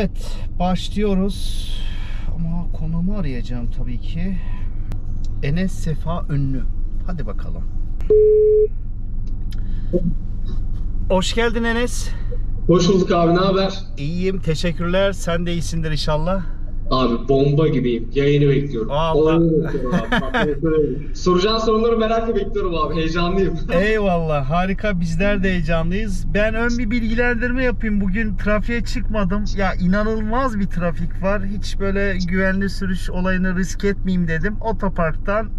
Evet, başlıyoruz. Ama konumu arayacağım tabii ki. Enes Sefa Ünlü. Hadi bakalım. Hoş geldin Enes. Hoş bulduk abi, ne haber? İyiyim, teşekkürler. Sen de iyisindir inşallah. Abi bomba gibiyim. Yayını bekliyorum. Vallahi. Oyunu bekliyorum abi. Soracağın soruları merakla bekliyorum abi. Heyecanlıyım. Eyvallah, harika. Bizler de heyecanlıyız. Ben ön bir bilgilendirme yapayım. Bugün trafiğe çıkmadım. Ya inanılmaz bir trafik var. Hiç böyle güvenli sürüş olayını risk etmeyeyim dedim. Otoparktan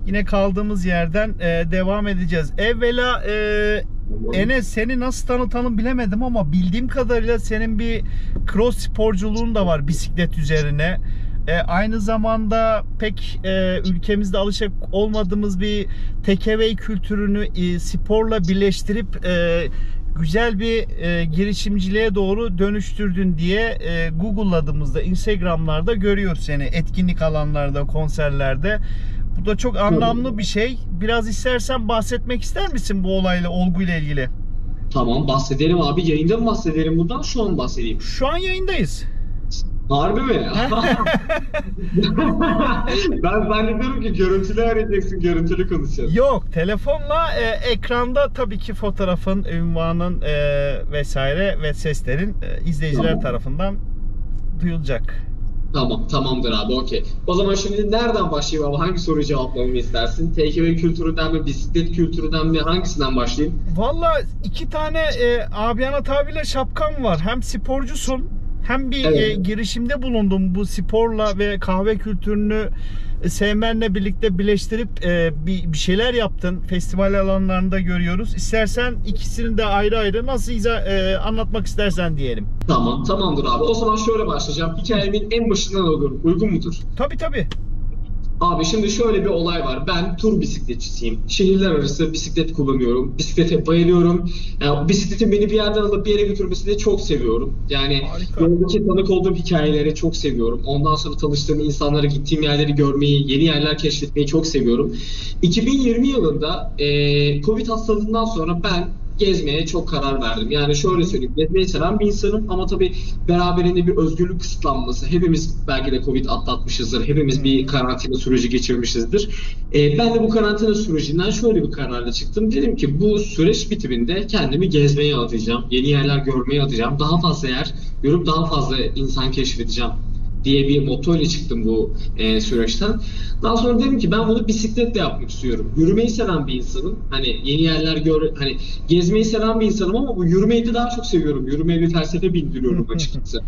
yine kaldığımız yerden devam edeceğiz. Evvela Enes, seni nasıl tanıtalım bilemedim ama bildiğim kadarıyla senin bir cross sporculuğun da var bisiklet üzerine. Aynı zamanda pek ülkemizde alışık olmadığımız bir tekevey kültürünü sporla birleştirip güzel bir girişimciliğe doğru dönüştürdün diye Google'ladığımızda, Instagram'larda görüyoruz seni etkinlik alanlarda, konserlerde. Bu da çok anlamlı bir şey. Biraz istersen bahsetmek ister misin bu olayla, olguyla ilgili? Tamam, bahsedelim abi. Yayında mı bahsedelim bundan? Şu an bahsedeyim. Şu an yayındayız. Harbi mi? Ben zannediyorum ki görüntülü arayacaksın, görüntülü konuşacağız. Yok, telefonla ekranda tabii ki fotoğrafın, ünvanın vesaire ve seslerin izleyiciler tarafından duyulacak. Tamam, tamamdır abi, okey. O zaman şimdi nereden başlayayım abi? Hangi soruyu cevaplamamı istersin? TKV kültüründen mi, bisiklet kültüründen mi? Hangisinden başlayayım? Valla iki tane abiyana tabirle şapkam var. Hem sporcusun hem bir Evet. girişimde bulundum bu sporla ve kahve kültürünü sevmenle birlikte birleştirip bir şeyler yaptın. Festival alanlarında görüyoruz. İstersen ikisini de ayrı ayrı nasıl anlatmak istersen diyelim. Tamam, tamamdır abi. O zaman şöyle başlayacağım. Hikayemin en başından alıyorum. Uygun mudur? Tabii tabii. Abi şimdi şöyle bir olay var. Ben tur bisikletçisiyim. Şehirler arası bisiklet kullanıyorum. Bisiklete bayılıyorum. Yani bisikletin beni bir yerden alıp bir yere götürmesini de çok seviyorum. Yani Harika. yoldaki tanık olduğum hikayeleri çok seviyorum. Ondan sonra tanıştığım insanları, gittiğim yerleri görmeyi, yeni yerler keşfetmeyi çok seviyorum. 2020 yılında Covid hastalığından sonra ben gezmeye çok karar verdim. Yani şöyle söyleyeyim, gezmeyi seven bir insanım ama tabii beraberinde bir özgürlük kısıtlanması. Hepimiz belki de Covid atlatmışızdır. Hepimiz bir karantina süreci geçirmişizdir. Ben de bu karantina sürecinden şöyle bir kararla çıktım. Dedim ki bu süreç bitiminde kendimi gezmeye atacağım. Yeni yerler görmeye atacağım. Daha fazla yer görüp daha fazla insan keşfedeceğim diye bir motto ile çıktım bu süreçten. Daha sonra dedim ki ben bunu bisikletle yapmak istiyorum. Yürümeyi seven bir insanım. Hani yeni yerler hani gezmeyi seven bir insanım ama bu yürümeyi de daha çok seviyorum. Yürümeye bir felsefe bindiriyorum açıkçası.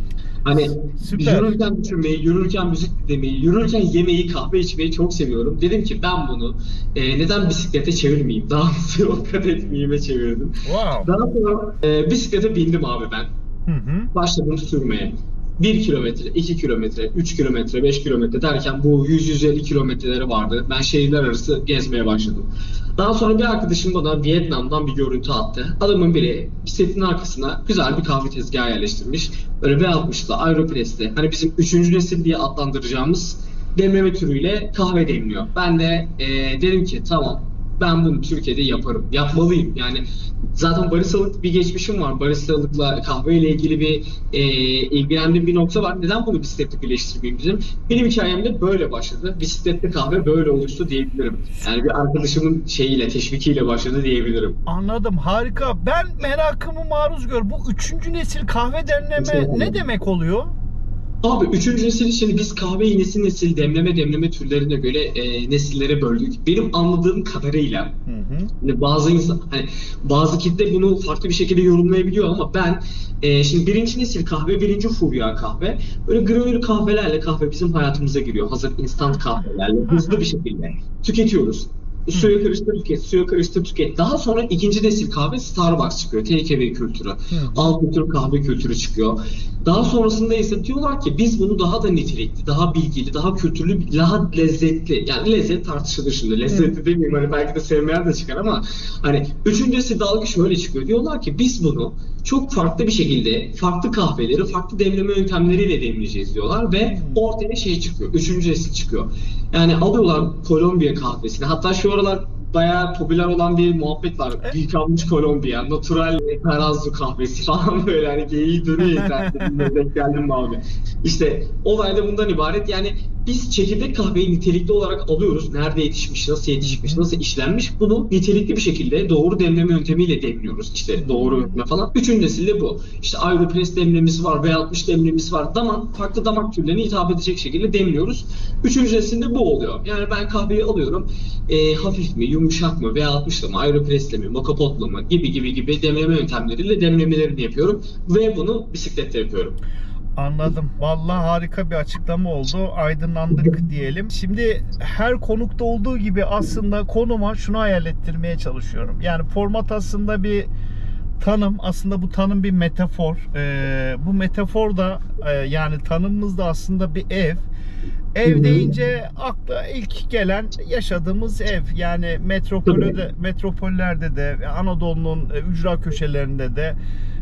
Hani Süper. yürürken düşünmeyi, yürürken müzik dinlemeyi, yürürken yemeği, kahve içmeyi çok seviyorum. Dedim ki ben bunu neden bisiklete çevirmeyeyim? Daha hızlı kat etmeyeyim çevirdim. Wow. Daha sonra bisiklete bindim abi ben. Hı hı. Başladım sürmeye. 1 kilometre, 2 kilometre, 3 kilometre, 5 kilometre derken bu 100-150 kilometreleri vardı. Ben şehirler arası gezmeye başladım. Daha sonra bir arkadaşım bana Vietnam'dan bir görüntü attı. Adamın biri bisikletin arkasına güzel bir kahve tezgahı yerleştirmiş. Böyle V60'da, Aeropress'te, hani bizim 3. nesil diye adlandıracağımız demleme türüyle kahve demliyor. Ben de dedim ki tamam, ben bunu Türkiye'de yaparım. Yapmalıyım. Yani zaten baristalık bir geçmişim var. Baristalıkla kahve ile ilgili bir ilgilendiğim bir nokta var. Neden bunu bisikletle birleştirmeyeyim dedim. Benim hikayem de böyle başladı. Bisikletli kahve böyle oluştu diyebilirim. Yani bir arkadaşımın şeyiyle, teşvikiyle başladı diyebilirim. Anladım, harika. Ben merakımı maruz gör. Bu üçüncü nesil kahve demleme ne demek oluyor? Abi 3. nesil için biz kahveyi nesil demleme türlerine göre nesillere böldük. Benim anladığım kadarıyla Hı hı. hani bazı kitle bunu farklı bir şekilde yorumlayabiliyor ama ben şimdi 1. nesil kahve, 1. furya kahve, böyle granül kahvelerle kahve bizim hayatımıza giriyor. Hazır instant kahvelerle hızlı bir şekilde tüketiyoruz. Suya karıştır tüket, suya karıştır tüket. Daha sonra 2. nesil kahve Starbucks çıkıyor. Takeaway kültürü. Al götür kahve kültürü çıkıyor. Daha sonrasında ise diyorlar ki biz bunu daha da nitelikli, daha bilgili, daha kültürlü, daha lezzetli. Yani lezzet tartışılır şimdi. Lezzetli demeyeyim, hani belki de sevmeyen de çıkar ama hani 3. nesil dalga şöyle çıkıyor. Diyorlar ki biz bunu çok farklı bir şekilde farklı kahveleri, farklı demleme yöntemleriyle demleyeceğiz diyorlar ve ortaya şey çıkıyor. 3. nesil çıkıyor. Yani alıyorlar Kolombiya kahvesini. Hatta şu aralar bayağı popüler olan bir muhabbet var. Yıkanmış Kolombiya, natural terazi kahvesi falan böyle hani geyiği dönüyor internette. Denk geldim mi abi? İşte olay da bundan ibaret. Yani biz çekirdek kahveyi nitelikli olarak alıyoruz. Nerede yetişmiş, nasıl yetişmiş, nasıl işlenmiş, bunu nitelikli bir şekilde doğru demleme yöntemiyle demliyoruz. İşte doğru öğütme falan. Üçüncü nesilde bu. İşte Aeropress demlemesi var, V60 demlemesi var. Farklı damak türlerine hitap edecek şekilde demliyoruz. Üçüncü nesilde bu oluyor. Yani ben kahveyi alıyorum. Hafif mi, yumuşak mı, V60'la mı, Aeropress'le mi, Moka Pot'la mı gibi demleme yöntemleriyle demlemelerini yapıyorum. Ve bunu bisiklette yapıyorum. Anladım. Vallahi harika bir açıklama oldu. Aydınlandık diyelim. Şimdi her konukta olduğu gibi aslında konuma şunu hayal ettirmeye çalışıyorum. Yani format aslında bir tanım. Aslında bu tanım bir metafor. Bu metafor da yani tanımımız da aslında bir ev. Ev deyince akla ilk gelen yaşadığımız ev. Yani metropollerde de, Anadolu'nun ücra köşelerinde de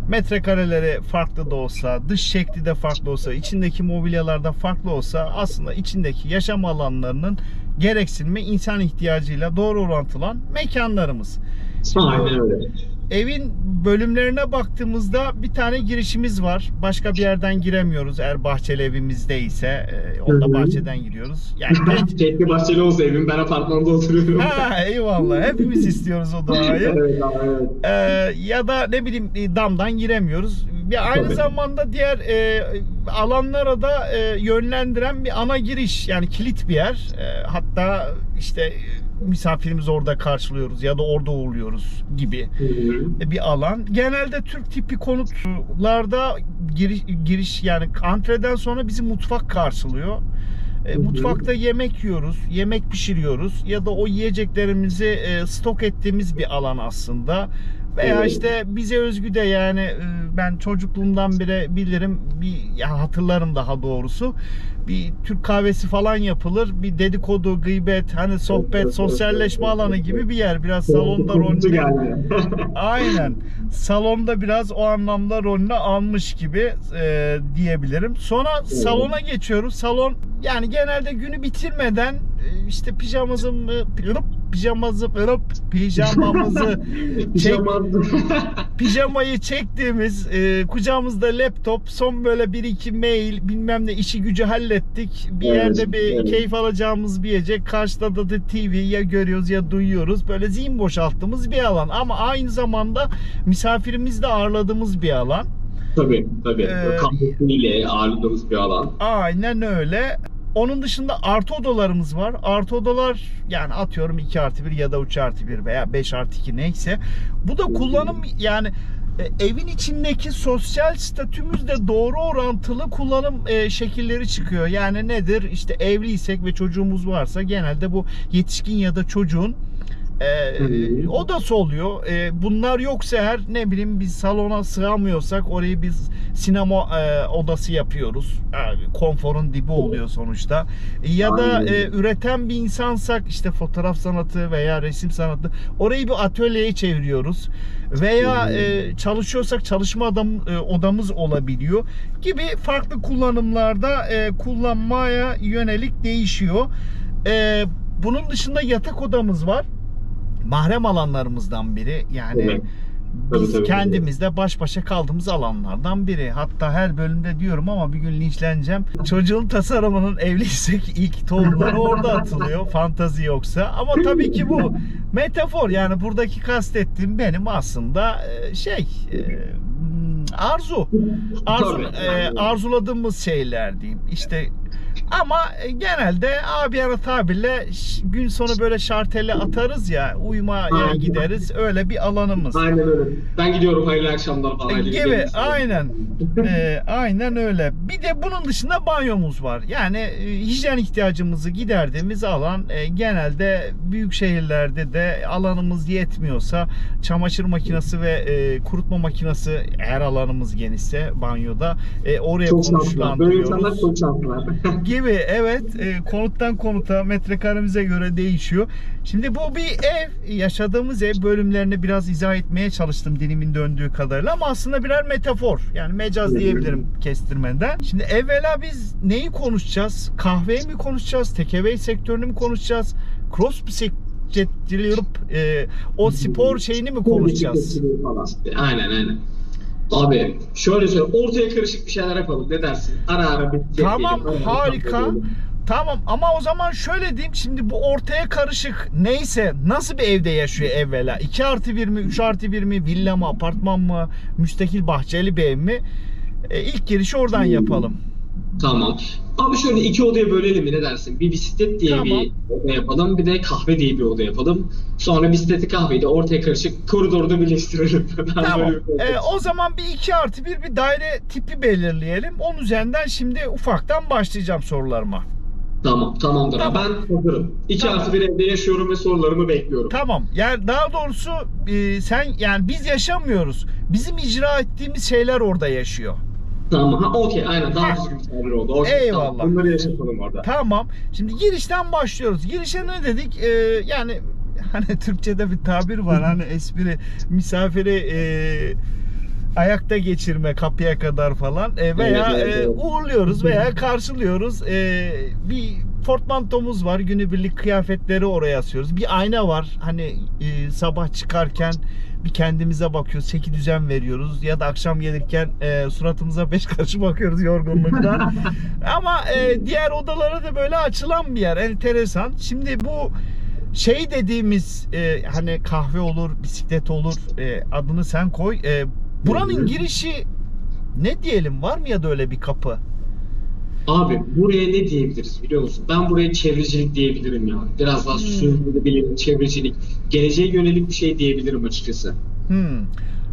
metrekareleri farklı da olsa, dış şekli de farklı olsa, içindeki mobilyalar da farklı olsa aslında içindeki yaşam alanlarının gereksinimi insan ihtiyacıyla doğru orantılan mekanlarımız. Aynen öyle. Evin bölümlerine baktığımızda bir tane girişimiz var. Başka bir yerden giremiyoruz eğer bahçeli evimizdeyse. Onda bahçeden giriyoruz. Yani keşke bahçeli olsa evim. Ben apartmanda oturuyorum. Ha, eyvallah. Hepimiz istiyoruz o doğayı. Evet, evet. Ya da ne bileyim damdan giremiyoruz. Bir aynı zamanda diğer alanlara da yönlendiren bir ana giriş. Yani kilit bir yer. Hatta işte misafirimizi orada karşılıyoruz ya da orada uğurluyoruz gibi bir alan. Genelde Türk tipi konutlarda giriş yani antreden sonra bizi mutfak karşılıyor. Mutfakta yemek yiyoruz, yemek pişiriyoruz ya da o yiyeceklerimizi stok ettiğimiz bir alan aslında. Veya işte bize özgü de yani ben çocukluğumdan beri bilirim, hatırlarım daha doğrusu. Bir Türk kahvesi falan yapılır. Bir dedikodu, gıybet, hani sohbet, sosyalleşme alanı gibi bir yer. Biraz salonda rolünü. Aynen. Salonda biraz o anlamda rolünü almış gibi diyebilirim. Sonra salona geçiyoruz. Salon yani genelde günü bitirmeden işte pijamamızı pijamayı çektiğimiz, kucağımızda laptop, son böyle 1-2 mail, bilmem ne işi gücü hallettik. Bir yerde bir keyif alacağımız bir yiyecek. Karşıda da TV ya görüyoruz ya duyuyoruz. Böyle zihin boşalttığımız bir alan. Ama aynı zamanda misafirimizi de ağırladığımız bir alan. Tabii. Kahvesiyle ağırladığımız bir alan. Aynen öyle. Onun dışında artı odalarımız var. Artı odalar yani atıyorum 2+1 ya da 3+1 veya 5+2 neyse. Bu da kullanım yani evin içindeki sosyal statümüzle doğru orantılı kullanım şekilleri çıkıyor. Yani nedir? İşte evliysek ve çocuğumuz varsa genelde bu yetişkin ya da çocuğun odası oluyor. Bunlar yoksa eğer ne bileyim biz salona sığamıyorsak orayı biz sinema odası yapıyoruz. Konforun dibi oluyor sonuçta. Ya da üreten bir insansak işte fotoğraf sanatı veya resim sanatı orayı bir atölyeye çeviriyoruz. Veya çalışıyorsak çalışma odamız olabiliyor gibi farklı kullanımlarda kullanmaya yönelik değişiyor. Bunun dışında yatak odamız var. Mahrem alanlarımızdan biri. Yani biz kendimizle baş başa kaldığımız alanlardan biri. Hatta her bölümde diyorum ama bir gün linçleneceğim. Çocuğun tasarımının evliysek ilk tohumları orada atılıyor. Fantazi yoksa. Ama tabii ki bu metafor. Yani buradaki kastettiğim benim aslında arzuladığımız şeyler diyeyim. İşte ama genelde abiyana tabirle gün sonu böyle şarteli atarız ya, uyumaya gideriz, öyle bir alanımız. Aynen öyle. Ben gidiyorum, hayırlı akşamlar falan gibi. Aynen. Aynen öyle. Bir de bunun dışında banyomuz var. Yani hijyen ihtiyacımızı giderdiğimiz alan, genelde büyük şehirlerde de alanımız yetmiyorsa çamaşır makinesi ve kurutma makinesi, eğer alanımız genişse banyoda oraya konuşlandırıyoruz. Çok şanslılar. Gibi, evet. Konuttan konuta, metrekaremize göre değişiyor. Şimdi bu bir ev, yaşadığımız ev bölümlerini biraz izah etmeye çalıştım dilimin döndüğü kadarıyla, ama aslında birer metafor. Yani mecaz diyebilirim kestirmeden. Şimdi evvela biz neyi konuşacağız? Kahveyi mi konuşacağız? Takeaway sektörünü mü konuşacağız? Cross o spor şeyini mi konuşacağız? Falan. Aynen. Abi şöyle söyle, ortaya karışık bir şeyler yapalım. Ne dersin? Ara ara bir Tamam, ara ara harika. diyelim. Tamam ama o zaman şöyle diyeyim, şimdi bu ortaya karışık neyse, nasıl bir evde yaşıyor evvela? 2+1 mi, 3+1 mi, villa mı, apartman mı, müstakil bahçeli bir ev mi? İlk girişi oradan yapalım. Tamam. Abi şöyle iki odaya bölelim mi, ne dersin? Bir bisiklet diye Tamam. bir oda yapalım. Bir de kahve diye bir oda yapalım. Sonra bisikleti, kahveyi de ortaya karışık koridoru birleştirelim. Ben Tamam. böyle bir O zaman bir 2+1 bir daire tipi belirleyelim. Onun üzerinden şimdi ufaktan başlayacağım sorularıma. Tamamdır. Tamam. Ben hazırım. 2+1 evde yaşıyorum ve sorularımı bekliyorum. Tamam. Yani daha doğrusu yani biz yaşamıyoruz. Bizim icra ettiğimiz şeyler orada yaşıyor. Tamam. Okey. Aynen. Daha düzgün bir tabir oldu. Okey, Eyvallah. Tamam. Bunları yaşatalım orada. Tamam. Şimdi girişten başlıyoruz. Girişe ne dedik? Yani hani Türkçe'de bir tabir var. Hani espri, misafiri ayakta geçirme kapıya kadar falan, veya Evet. uğurluyoruz veya karşılıyoruz. Bir portmantomuz var. Günübirlik kıyafetleri oraya asıyoruz. Bir ayna var. Hani sabah çıkarken bir kendimize bakıyoruz. Çeki düzen veriyoruz. Ya da akşam gelirken suratımıza 5 karış bakıyoruz yorgunluktan. Ama diğer odalara da böyle açılan bir yer. Enteresan. Şimdi bu şey dediğimiz hani kahve olur, bisiklet olur, adını sen koy. Buranın girişi ne diyelim, var mı ya da öyle bir kapı? Abi buraya ne diyebiliriz biliyor musun? Ben buraya çevrecilik diyebilirim ya. Biraz daha sürdürülebilir çevrecilik. Geleceğe yönelik bir şey diyebilirim açıkçası.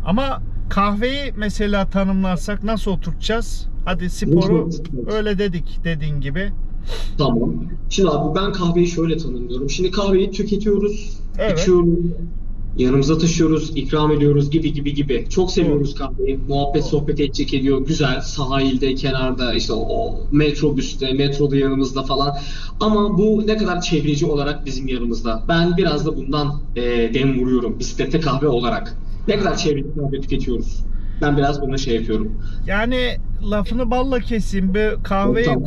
Ama kahveyi mesela tanımlarsak nasıl oturtacağız? Hadi sporu öyle dedik, dediğin gibi. Tamam. Şimdi abi ben kahveyi şöyle tanımlıyorum. Şimdi kahveyi tüketiyoruz, Evet. içiyoruz, yanımıza taşıyoruz, ikram ediyoruz gibi. Çok seviyoruz kahveyi. Muhabbet, sohbet edecek ediyor. Güzel. Sahilde, kenarda, işte o metrobüste, metroda yanımızda falan. Ama bu ne kadar çevreci olarak bizim yanımızda. Ben biraz da bundan dem vuruyorum. Bisiklette kahve olarak. Ne kadar çevreci kahve tüketiyoruz. Ben biraz buna şey yapıyorum. Yani lafını balla keseyim. Bir kahveyi Tamam.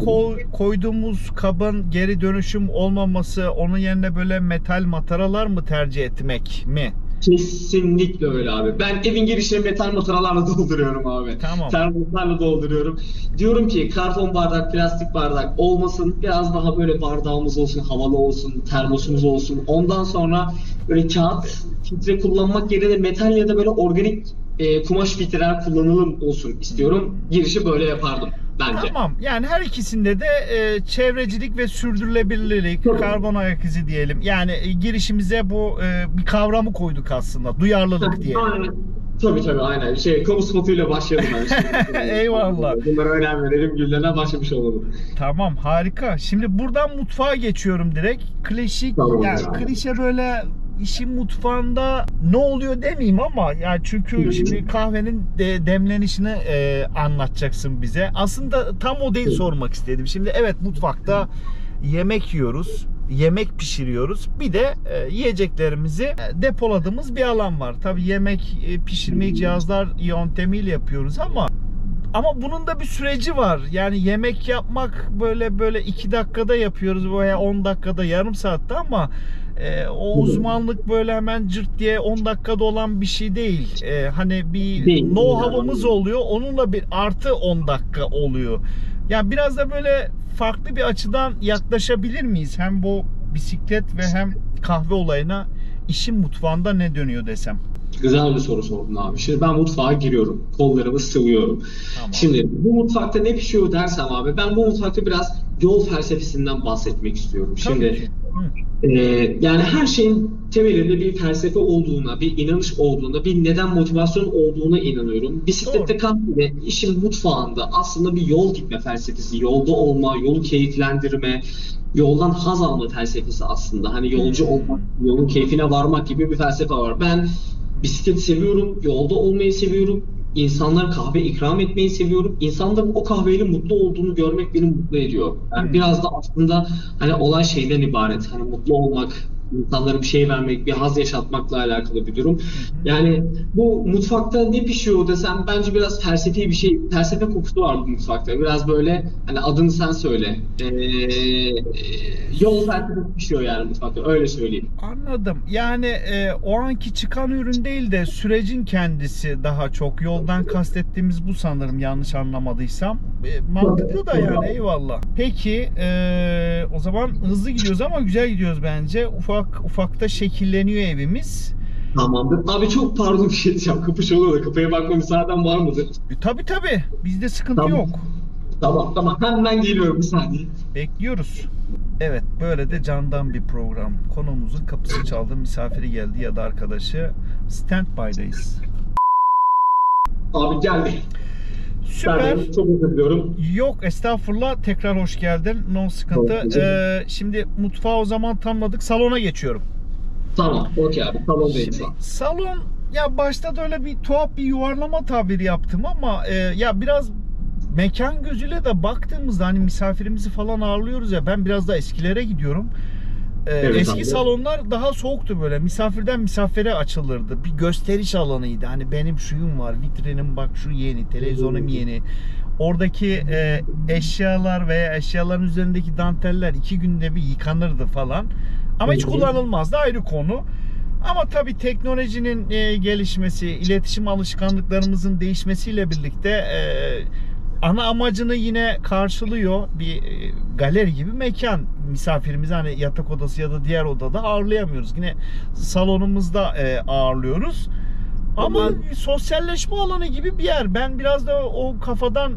koyduğumuz kabın geri dönüşüm olmaması, onun yerine böyle metal mataralar mı tercih etmek mi? Kesinlikle öyle abi. Ben evin girişine metal mataralarla dolduruyorum abi. Tamam. Termoslarla dolduruyorum. Diyorum ki karton bardak, plastik bardak olmasın. Biraz daha böyle bardağımız olsun, havalı olsun, termosumuz olsun. Ondan sonra böyle kağıt filtre kullanmak yerine metal ya da böyle organik kumaş filtreler kullanalım olsun istiyorum. Girişi böyle yapardım bence. Tamam. Yani her ikisinde de çevrecilik ve sürdürülebilirlik, Tabii. karbon ayak izi diyelim. Yani girişimize bu bir kavramı koyduk aslında. Duyarlılık diyelim. Aynen. Tabii aynen. Kamu spotuyla başlayalım ben şimdi. Eyvallah. Bunlara önem verelim, güllerine başlamış olalım. Tamam, harika. Şimdi buradan mutfağa geçiyorum direkt. Klasik, Tamam. yani klişe böyle işin mutfağında ne oluyor demeyeyim ama yani çünkü şimdi kahvenin demlenişini anlatacaksın bize. Aslında tam o değil sormak istedim. Şimdi evet, mutfakta yemek yiyoruz. Yemek pişiriyoruz. Bir de yiyeceklerimizi depoladığımız bir alan var. Tabii yemek pişirmeyi cihazlar yöntemiyle yapıyoruz ama bunun da bir süreci var. Yani yemek yapmak böyle 2 dakikada yapıyoruz veya 10 dakikada, yarım saatte, ama o uzmanlık böyle hemen cırt diye 10 dakikada olan bir şey değil. Hani bir know-how'ımız oluyor. Onunla bir artı 10 dakika oluyor. Yani biraz da böyle farklı bir açıdan yaklaşabilir miyiz? Hem bu bisiklet ve hem kahve olayına, işin mutfağında ne dönüyor desem. Güzel bir soru sordun abi. Şimdi ben mutfağa giriyorum. Kollarımı sıvıyorum. Tamam. Şimdi bu mutfakta ne pişiyor dersem abi, ben bu mutfakta biraz yol felsefesinden bahsetmek istiyorum. Tabii ki. Yani her şeyin temelinde bir felsefe olduğuna, bir inanış olduğuna, bir neden, motivasyon olduğuna inanıyorum. Bisiklette, kahvede, işin mutfağında aslında bir yol gitme felsefesi, yolda olma, yolu keyiflendirme, yoldan haz alma felsefesi aslında. Hani yolcu olmak, yolun keyfine varmak gibi bir felsefe var. Ben bisikleti seviyorum, yolda olmayı seviyorum. İnsanlara kahve ikram etmeyi seviyorum. İnsanların o kahveyle mutlu olduğunu görmek beni mutlu ediyor. Yani biraz da aslında hani olay şeyden ibaret. Hani mutlu olmak, insanlara bir şey vermek, bir haz yaşatmakla alakalı bir durum. Yani bu mutfakta ne pişiyor desem bence biraz felsefi bir şey, felsefe kokusu var bu mutfakta. Biraz böyle hani adını sen söyle. Yol felsefesi pişiyor yani mutfakta, öyle söyleyeyim. Anladım. Yani o anki çıkan ürün değil de sürecin kendisi daha çok. Yoldan kastettiğimiz bu sanırım, yanlış anlamadıysam. Mantıklı da yani, eyvallah. Peki o zaman hızlı gidiyoruz ama güzel gidiyoruz bence. Ufak ufak da şekilleniyor evimiz. Tamamdır. Abi çok pardon, bir şey diyeceğim. Kapı çalıyor da kapıya bakma müsaaden var mıdır? Tabii tabii. Bizde sıkıntı Tamam. yok. Tamam. Hemen geliyorum, bir saniye. Bekliyoruz. Evet, böyle de candan bir program. Konuğumuzun kapısı çaldı, misafiri geldi ya da arkadaşı. Standby'dayız. Abi geldi. Süper. Ben çok özür diliyorum. Yok estağfurullah, tekrar hoş geldin. No sıkıntı. Şimdi mutfağı o zaman tamladık. Salona geçiyorum. Tamam. Okey abi. Salondayım şu an. Salon, ya başta da öyle bir tuhaf bir yuvarlama tabiri yaptım ama ya biraz mekan gözüyle de baktığımızda hani misafirimizi falan ağırlıyoruz ya, ben biraz da eskilere gidiyorum. Evet Eski abi. salonlar daha soğuktu, böyle misafirden misafire açılırdı. Bir gösteriş alanıydı. Hani benim şuyum var, vitrinim bak şu yeni, televizyonum yeni. Oradaki eşyalar veya eşyaların üzerindeki danteller 2 günde bir yıkanırdı falan. Ama hiç kullanılmazdı, ayrı konu. Ama tabii teknolojinin gelişmesi, iletişim alışkanlıklarımızın değişmesiyle birlikte ana amacını yine karşılıyor. Bir galeri gibi mekan. Misafirimizi hani yatak odası ya da diğer odada ağırlayamıyoruz. Yine salonumuzda ağırlıyoruz. Ama sosyalleşme alanı gibi bir yer. Ben biraz da o kafadan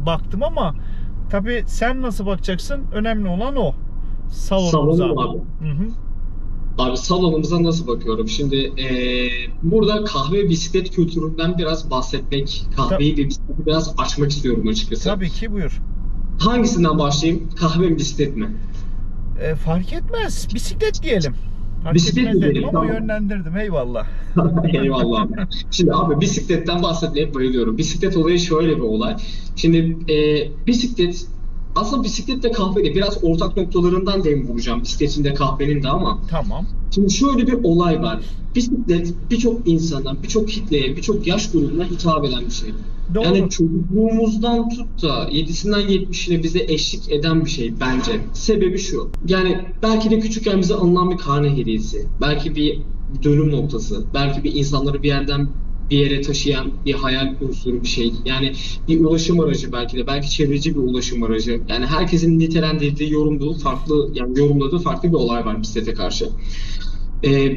baktım ama tabii sen nasıl bakacaksın? Önemli olan o. Salonumuza. Salonum abi. Hı. Abi salonumuza nasıl bakıyorum? Şimdi burada kahve bisiklet kültüründen biraz bahsetmek, kahveyi ve bisikleti biraz açmak istiyorum açıkçası. Tabii ki, buyur. Hangisinden başlayayım? Kahve mi bisiklet mi? Fark etmez. Bisiklet diyelim. Fark Bisiklet etmez mi dedim diyelim? ama Tamam. yönlendirdim. Eyvallah. Eyvallah abi. Şimdi abi bisikletten bahsetmeye bayılıyorum. Bisiklet olayı şöyle bir olay. Şimdi bisiklet aslında bisikletle kahve de biraz ortak noktalarından dem vuracağım. Bisikletin de kahvenin de ama. Tamam. Şimdi şöyle bir olay var. Bisiklet birçok insana, birçok kitleye, birçok yaş grubuna hitap eden bir şey. Doğru. Yani çocukluğumuzdan tut da 7'sinden 70'ine bize eşlik eden bir şey bence. Sebebi şu. Yani belki de küçükken bize alınan bir karne hediyesi. Belki bir dönüm noktası. Belki bir insanları bir yerden bir yere taşıyan bir hayal unsuru bir şey. Yani bir ulaşım aracı belki de. Belki çevreci bir ulaşım aracı. Yani herkesin nitelendirdiği, yorumladığı farklı bir olay var bisiklete karşı.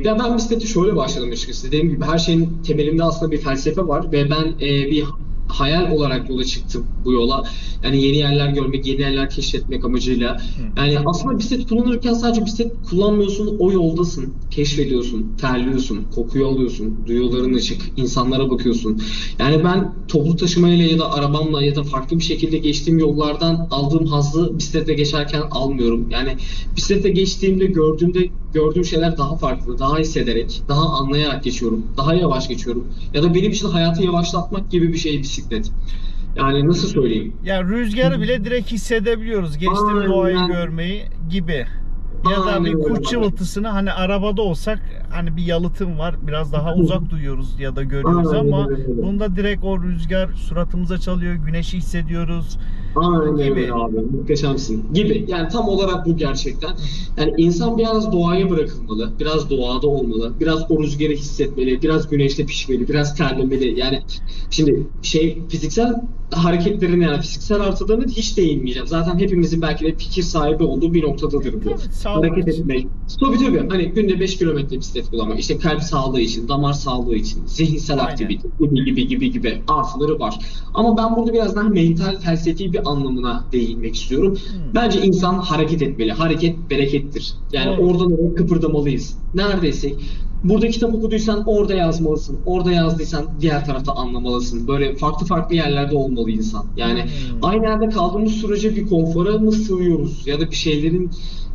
Ben bisiklete şöyle başladım açıkçası. Dediğim gibi her şeyin temelinde aslında bir felsefe var ve ben bir hayal olarak yola çıktım bu yola. Yani yeni yerler görmek, yeni yerler keşfetmek amacıyla. Yani aslında bisiklet kullanırken sadece bisiklet kullanmıyorsun, o yoldasın. Keşfediyorsun, terliyorsun, kokuyu alıyorsun, duyuların açık, insanlara bakıyorsun. Yani ben toplu taşımayla ya da arabamla ya da farklı bir şekilde geçtiğim yollardan aldığım hazzı bisikletle geçerken almıyorum. Yani bisikletle geçtiğimde gördüğüm şeyler daha farklı, daha hissederek, daha anlayarak geçiyorum, daha yavaş geçiyorum. Ya da benim için hayatı yavaşlatmak gibi bir şey bisiklet. Yani nasıl söyleyeyim? Ya rüzgarı bile direkt hissedebiliyoruz. Geçtiğim Aynen. doğayı görmeyi gibi. Ya da Aynen bir öyle. kuş cıvıltısını, hani arabada olsak hani bir yalıtım var, biraz daha uzak duyuyoruz ya da görüyoruz Aynen ama öyle. bunda direkt o rüzgar suratımıza çalıyor, güneşi hissediyoruz Aynen gibi. öyle abi. Muhteşemsin. Gibi. Yani tam olarak bu gerçekten. Yani insan biraz doğaya bırakılmalı. Biraz doğada olmalı. Biraz o rüzgarı hissetmeli. Biraz güneşte pişmeli. Biraz terlemeli. Yani şimdi fiziksel hareketlerin yani fiziksel artılarına hiç değinmeyeceğim. Zaten hepimizin belki de fikir sahibi olduğu bir noktadadır bu. Tabii, sağlık Hareket için. etmek. Tabii. Hani günde 5 kilometre bisiklet kullanmak. İşte kalp sağlığı için, damar sağlığı için, zihinsel Aynen. aktivite gibi artıları var. Ama ben burada biraz daha mental, felsefi bir anlamına değinmek istiyorum. Bence insan hareket etmeli. Hareket berekettir. Yani Doğru. oradan oraya kıpırdamalıyız. Neredeysek Burada kitap okuduysan orada yazmalısın. Orada yazdıysan diğer tarafta anlamalısın. Böyle farklı farklı yerlerde olmalı insan. Yani aynı yerde kaldığımız sürece bir konfora mı sığıyoruz ya da bir şeylerin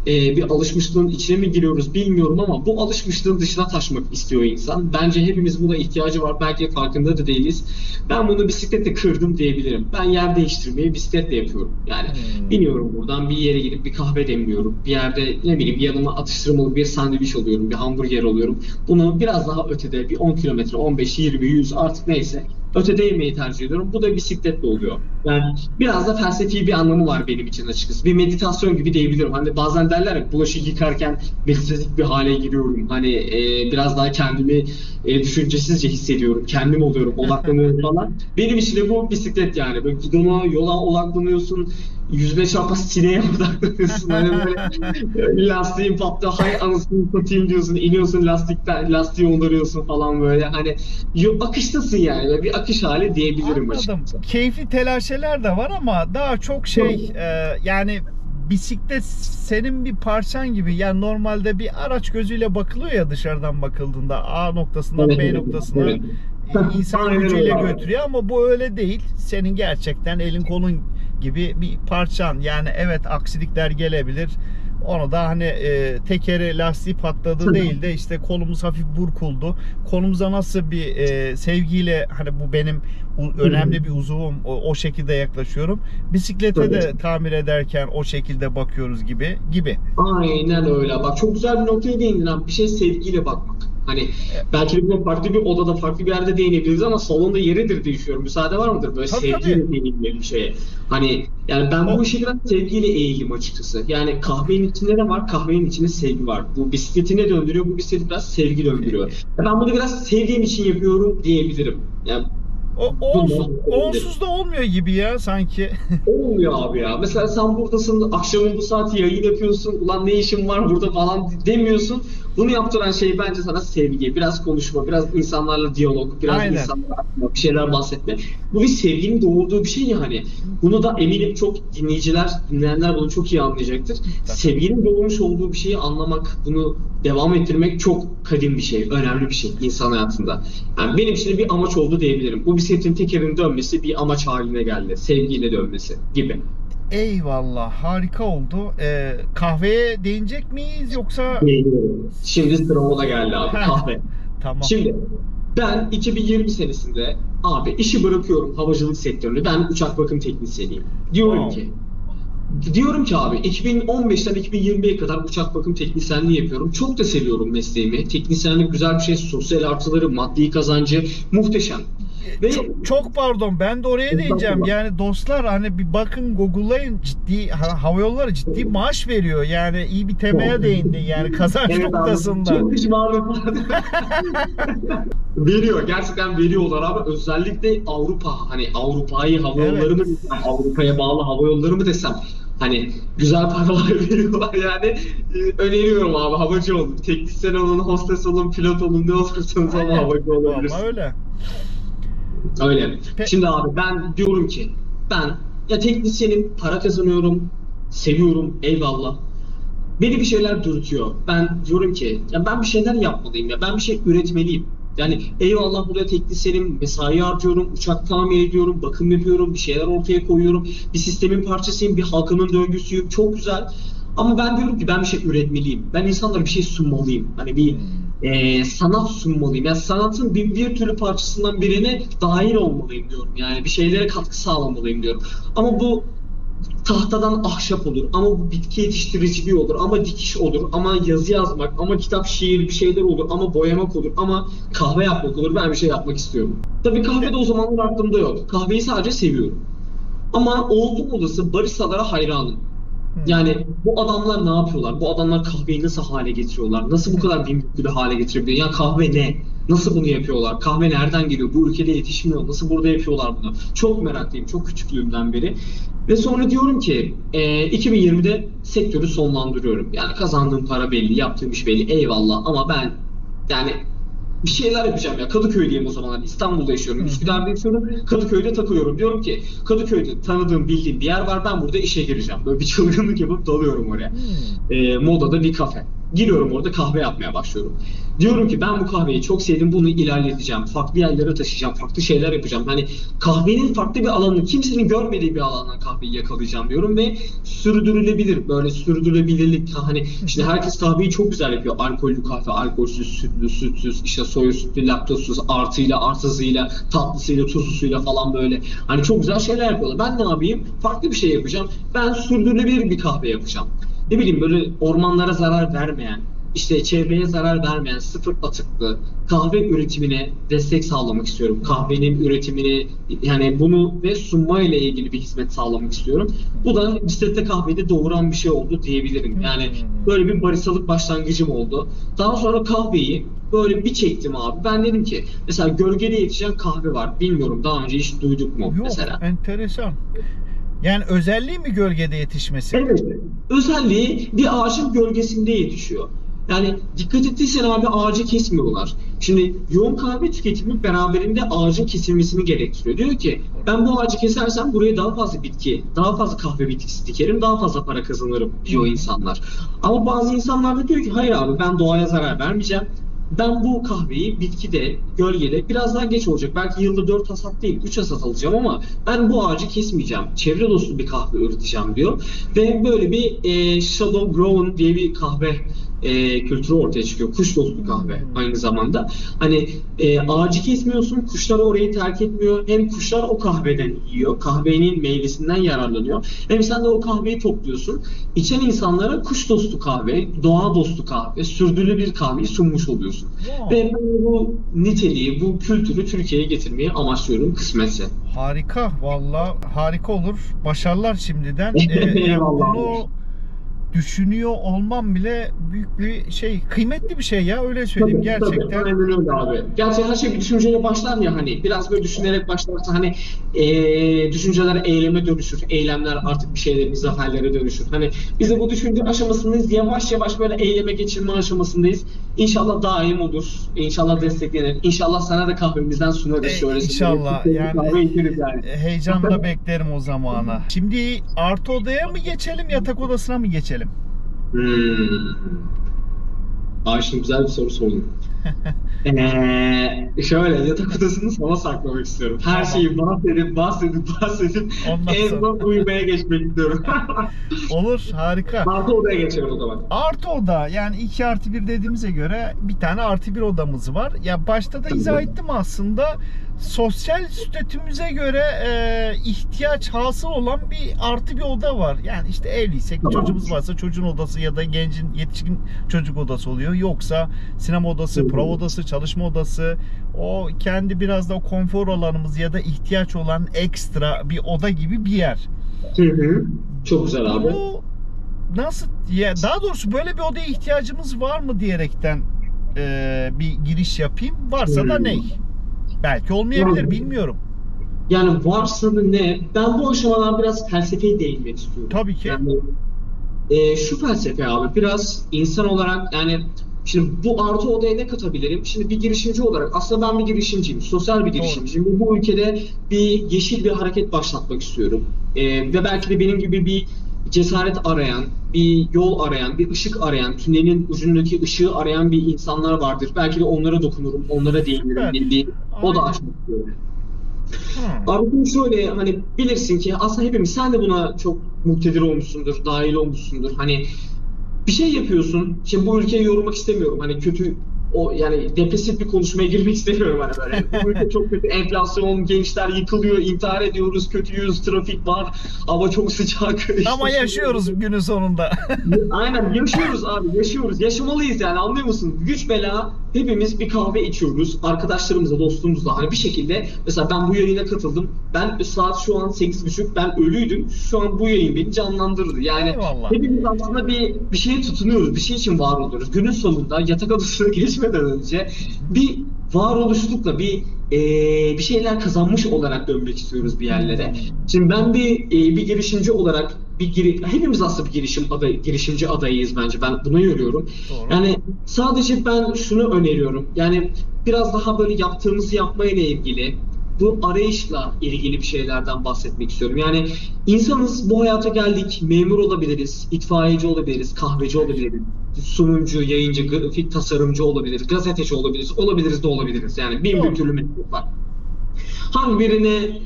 bir alışmışlığın içine mi giriyoruz bilmiyorum ama bu alışmışlığın dışına taşmak istiyor insan. Bence hepimiz buna ihtiyacı var. Belki farkında da değiliz. Ben bunu bisikletle kırdım diyebilirim. Ben yer değiştirmeyi bisikletle yapıyorum. Yani biniyorum buradan bir yere gidip bir kahve demliyorum. Bir yerde ne bileyim yanıma atıştırmalık bir sandviç alıyorum. Bir hamburger alıyorum. Bunu biraz daha ötede bir 10 kilometre, 15, 20, 100 artık neyse ötede yemeyi tercih ediyorum. Bu da bisikletle oluyor. Yani biraz da felsefi bir anlamı var benim için açıkçası. Bir meditasyon gibi diyebilirim. Hani bazen derler ya bulaşık yıkarken meditatif bir hale giriyorum. Hani biraz daha kendimi düşüncesizce hissediyorum. Kendim oluyorum, odaklanıyorum falan. Benim için de bu bisiklet yani. Böyle gidona, yola odaklanıyorsun. Yüzüne çarpan sineğe odaklanıyorsun. Hani böyle lastiğin patlıyor. Hay anasını satayım diyorsun. İniyorsun lastikten, lastiği onduruyorsun falan böyle. Hani akıştasın yani. Böyle bir akış hali diyebilirim Anladım. açıkçası. Keyifli telaşeler de var ama daha çok yani bisiklet senin bir parçan gibi. Yani normalde bir araç gözüyle bakılıyor ya dışarıdan bakıldığında A noktasından Evet, B evet, noktasına evet. insan Aynen gücüyle öyle abi. götürüyor ama bu öyle değil. Senin gerçekten elin kolun gibi bir parçan. Yani evet aksilikler gelebilir. Onu da hani tekeri lastiği patladı değil de işte kolumuz hafif burkuldu. Kolumuza nasıl bir sevgiyle hani bu benim önemli bir uzuvum o şekilde yaklaşıyorum. Bisiklete de tamir ederken o şekilde bakıyoruz gibi. Aynen öyle. Bak çok güzel bir noktaya değindin abi. Bir şey sevgiyle bakmak. Hani belki de bunu farklı bir odada, farklı bir yerde değinebiliriz ama salonda yeridir diye düşünüyorum. Müsaade var mıdır böyle Tabii sevgiyle değinilmek bir şeye? Hani yani ben bu işe biraz sevgiyle eğildim açıkçası. Yani kahvenin içinde ne var? Kahvenin içinde sevgi var. Bu bisikleti ne döndürüyor? Bu bisikleti biraz sevgi döndürüyor. Ben bunu biraz sevdiğim için yapıyorum diyebilirim. Yani Onsuz da olmuyor gibi ya sanki. olmuyor abi ya. Mesela sen buradasın, akşamın bu saati yayın yapıyorsun. Ulan ne işin var burada falan demiyorsun. Bunu yaptıran şey bence sana sevgi. Biraz konuşma, biraz insanlarla diyalog, biraz Aynen. insanlarla bir şeyler bahsetme. Bu bir sevginin doğurduğu bir şey ya hani. Bunu da eminim çok dinleyenler bunu çok iyi anlayacaktır. Sevginin doğmuş olduğu bir şeyi anlamak, bunu devam ettirmek çok kadim bir şey, önemli bir şey insan hayatında. Yani benim için de bir amaç oldu diyebilirim. Bu bisikletin tekerinin dönmesi bir amaç haline geldi. Sevgiyle dönmesi gibi. Eyvallah, harika oldu. Kahveye değinecek miyiz yoksa? Şimdi sıra ona geldi abi, kahve. Tamam. Şimdi ben 2020 senesinde abi işi bırakıyorum havacılık sektörünü. Ben uçak bakım teknisyeniyim. Diyorum ki abi 2015'ten 2020'ye kadar uçak bakım teknisyenliği yapıyorum. Çok da seviyorum mesleğimi. Teknisyenlik güzel bir şey. Sosyal artıları, maddi kazancı muhteşem. Ve Çok pardon, ben de oraya değineceğim. Yani dostlar hani bir bakın Google'layın, ciddi hava yolları ciddi maaş veriyor. Yani iyi bir temaya değindi yani kazanç evet abi, noktasında. çok pişmanım. Veriyor. Gerçekten veriyorlar abi. Özellikle Avrupa. Hani Avrupa'yı hava yolları mı desem, Avrupa'ya bağlı hava yolları mı desem. Hani güzel paralar veriyorlar yani. Öneriyorum abi havacı olun. Teknisyen olun, hostes olun, pilot olun, ne olursanız ama havacı olabilirsiniz. Vallahi öyle. Öyle. Şimdi abi ben diyorum ki ben ya teknisyenim, para kazanıyorum, seviyorum, eyvallah. Beni bir şeyler dürtüyor. Ben diyorum ki ya ben bir şeyler yapmalıyım ya. Ben bir şey üretmeliyim. Yani eyvallah burada teknisyenim, mesai harcıyorum, uçak tamir ediyorum, bakım yapıyorum, bir şeyler ortaya koyuyorum. Bir sistemin parçasıyım, bir halkının döngüsüyüm. Çok güzel. Ama ben diyorum ki ben bir şey üretmeliyim. Ben insanlara bir şey sunmalıyım. Hani bir sanat sunmalıyım. Yani sanatın bir türlü parçasından birine dahil olmalıyım diyorum. Yani bir şeylere katkı sağlamalıyım diyorum. Ama bu tahtadan ahşap olur, ama bu bitki yetiştiriciliği olur, ama dikiş olur, ama yazı yazmak, ama kitap, şiir bir şeyler olur, ama boyamak olur, ama kahve yapmak olur. Ben bir şey yapmak istiyorum. Tabii kahve de o zamanlar aklımda yok. Kahveyi sadece seviyorum. Ama oldum olası baristalara hayranım. Yani bu adamlar ne yapıyorlar? Bu adamlar kahveyi nasıl hale getiriyorlar? Nasıl bu kadar bin bir hale getirebiliyor? Ya kahve ne? Nasıl bunu yapıyorlar? Kahve nereden geliyor? Bu ülkede yetişmiyor. Nasıl burada yapıyorlar bunu? Çok meraklıyım. Çok küçüklüğümden beri. Ve sonra diyorum ki 2020'de sektörü sonlandırıyorum. Yani kazandığım para belli, yaptığım iş belli. Eyvallah ama ben yani bir şeyler yapacağım ya. Kadıköy'deyim o zamanlar. İstanbul'da yaşıyorum. Üsküdar'da yaşıyorum. Kadıköy'de takılıyorum. Diyorum ki Kadıköy'de tanıdığım, bildiğim bir yer var. Ben burada işe gireceğim. Böyle bir çılgınlık yapıp dalıyorum oraya. Moda'da bir kafe. Giriyorum orada kahve yapmaya başlıyorum. Diyorum ki ben bu kahveyi çok sevdim, bunu ilerleteceğim. Farklı yerlere taşıyacağım, farklı şeyler yapacağım. Hani kahvenin farklı bir alanı, kimsenin görmediği bir alandan kahveyi yakalayacağım diyorum ve sürdürülebilir, böyle sürdürülebilirlik. Hani şimdi herkes kahveyi çok güzel yapıyor. Alkollü kahve, alkolsüz, sütlü, sütsüz, işte soya sütlü, laktozsuz, artıyla, artısıyla, tatlısıyla, tuzlusuyla falan böyle. Hani çok güzel şeyler yapıyorlar. Ben ne yapayım? Farklı bir şey yapacağım. Ben sürdürülebilir bir kahve yapacağım. Ne bileyim, böyle ormanlara zarar vermeyen, işte çevreye zarar vermeyen, sıfır atıklı kahve üretimine destek sağlamak istiyorum. Kahvenin üretimini, yani bunu ve sunma ile ilgili bir hizmet sağlamak istiyorum. Bu da bisiklette kahvede doğuran bir şey oldu diyebilirim. Yani böyle bir baristalık başlangıcım oldu. Daha sonra kahveyi böyle bir çektim abi. Ben dedim ki mesela gölgede yetişen kahve var. Bilmiyorum, daha önce hiç duyduk mu Yok, mesela? enteresan. Yani özelliği mi gölgede yetişmesi? Evet. Özelliği bir ağacın gölgesinde yetişiyor. Yani dikkat ettiysen abi, ağacı kesmiyorlar. Şimdi yoğun kahve tüketimi beraberinde ağacın kesilmesini gerektiriyor. Diyor ki ben bu ağacı kesersem buraya daha fazla bitki, daha fazla kahve bitkisi dikerim, daha fazla para kazanırım diyor insanlar. Ama bazı insanlar da diyor ki hayır abi, ben doğaya zarar vermeyeceğim. Ben bu kahveyi bitkide, gölgede biraz daha geç olacak. Belki yılda 4 hasat değil, 3 hasat alacağım ama ben bu ağacı kesmeyeceğim. Çevre dostu bir kahve üreteceğim diyor. Ve böyle bir Shadow Grown diye bir kahve kültürü ortaya çıkıyor. Kuş dostu kahve aynı zamanda. Hani ağacı kesmiyorsun, kuşlar orayı terk etmiyor. Hem kuşlar o kahveden yiyor, kahvenin meyvesinden yararlanıyor. Hem sen de o kahveyi topluyorsun. İçen insanlara kuş dostu kahve, doğa dostu kahve, sürdürülebilir kahveyi sunmuş oluyorsun. Wow. Ve ben bu niteliği, bu kültürü Türkiye'ye getirmeyi amaçlıyorum kısmetse. Harika, valla harika olur. Başarılar şimdiden. Eyvallah. Bunu düşünüyor olmam bile büyük bir şey, kıymetli bir şey ya, öyle söyleyeyim gerçekten. Tabii, aynen öyle abi. Gerçi her şey bir düşünceyle başlar ya, hani biraz böyle düşünerek başlarsa hani düşünceler eyleme dönüşür. Eylemler artık bir şeylerin zaferlere dönüşür. Hani biz de bu düşünce aşamasındayız. Yavaş yavaş böyle eyleme geçirme aşamasındayız. İnşallah daim olur. İnşallah desteklenir. İnşallah sana da kahvemizden sunarız. Şöyle İnşallah yani. yani heyecanla beklerim o zamana. Şimdi artı odaya mı geçelim, yatak odasına mı geçelim? Ay, şimdi güzel bir soru sordun. Şöyle yatak odasını sana saklamak istiyorum. Her şeyi bahsedip Ondan en sonra. son uyumaya geçmek istiyorum. Olur, harika. Artı odaya geçelim o zaman. Artı oda, yani 2 artı 1 dediğimize göre bir tane artı 1 odamız var. Ya başta da izah ettim aslında. Sosyal statümüze göre ihtiyaç hasıl olan bir artı bir oda var. Yani işte evliysek, Tamam. çocuğumuz varsa çocuğun odası ya da gencin, yetişkin çocuk odası oluyor. Yoksa sinema odası, prova odası, çalışma odası, o kendi biraz da o konfor alanımız ya da ihtiyaç olan ekstra bir oda gibi bir yer. Hı. Çok güzel abi. Bu nasıl, ya daha doğrusu böyle bir odaya ihtiyacımız var mı diyerekten bir giriş yapayım. Varsa da ne? Belki olmayabilir, bilmiyorum. Yani varsa da ne? Ben bu aşamadan biraz felsefeye değinmek istiyorum. Tabii ki. Yani şu felsefe abi, biraz insan olarak, yani şimdi bu artı odaya ne katabilirim? Şimdi bir girişimci olarak, aslında ben bir girişimciyim, sosyal bir girişimciyim. Ve bu ülkede bir yeşil bir hareket başlatmak istiyorum. Ve belki de benim gibi bir cesaret arayan, bir yol arayan, bir ışık arayan, tünelin ucundaki ışığı arayan bir insanlar vardır. Belki de onlara dokunurum, onlara değinirim. Bir oda açmak istiyorum. Abi şimdi şöyle, hani bilirsin ki aslında hepimiz, sen de buna çok muktedir olmuşsundur, dahil olmuşsundur. Hani bir şey yapıyorsun. Şimdi bu ülkeyi yormak istemiyorum. Hani kötü, o yani depresif bir konuşmaya girmek istemiyorum hani böyle. Bu ülke çok kötü, enflasyon, gençler yıkılıyor, intihar ediyoruz, kötüyüz, trafik var, hava çok sıcak. Ama yaşıyoruz günün sonunda. Aynen, yaşıyoruz abi, yaşıyoruz. Yaşamalıyız yani, anlıyor musun? Güç bela hepimiz bir kahve içiyoruz. Arkadaşlarımızla, dostumuzla. Hani bir şekilde, mesela ben bu yayına katıldım. Ben saat şu an 8.30, ben ölüydüm. Şu an bu yayın beni canlandırdı. Yani Eyvallah. hepimiz aslında bir şeye tutunuyoruz. Bir şey için var oluyoruz. Günün sonunda yatak odasına geçmeden önce bir varoluşlukla, bir şeyler kazanmış olarak dönmek istiyoruz bir yerlere. Şimdi ben bir girişimci olarak hepimiz aslında bir girişimci adayıyız bence. Ben buna yürüyorum. Doğru. Yani sadece ben şunu öneriyorum. Yani biraz daha böyle yaptığımızı yapmayla ilgili, bu arayışla ilgili bir şeylerden bahsetmek istiyorum. Yani insanız, bu hayata geldik. Memur olabiliriz, itfaiyeci olabiliriz, kahveci olabiliriz. sunucu, yayıncı, grafik tasarımcı olabiliriz, gazeteci olabiliriz, olabiliriz de olabiliriz. Yani bin bir türlü meslek var. Hangi birine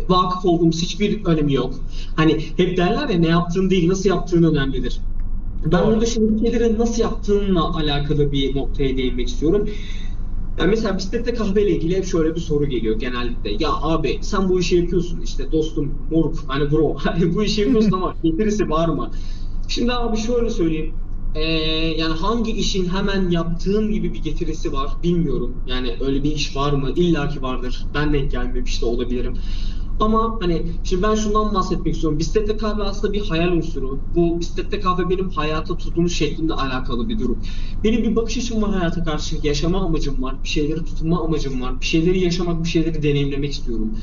vakıf olduğumuz hiçbir önemi yok. Hani hep derler ya, ne yaptığın değil nasıl yaptığın önemlidir. Ben burada şimdi şeyleri nasıl yaptığınla alakalı bir noktaya değinmek istiyorum. Yani mesela bisiklette kahveyle ilgili hep şöyle bir soru geliyor genellikle. Ya abi sen bu işi yapıyorsun işte dostum, moruk, hani bro, hani bu işi yapıyorsun ama getirisi var mı? Şimdi abi şöyle söyleyeyim. Yani hangi işin hemen yaptığın gibi bir getirisi var bilmiyorum. Yani öyle bir iş var mı? İlla ki vardır. Ben denk gelmemiş de olabilirim. Ama hani şimdi ben şundan bahsetmek istiyorum. Bisiklette kahve aslında bir hayal unsuru. Bu bisiklette kahve benim hayata tutunuş şeklimle alakalı bir durum. Benim bir bakış açım var hayata karşı. Yaşama amacım var. Bir şeyleri tutunma amacım var. Bir şeyleri yaşamak, bir şeyleri deneyimlemek istiyorum.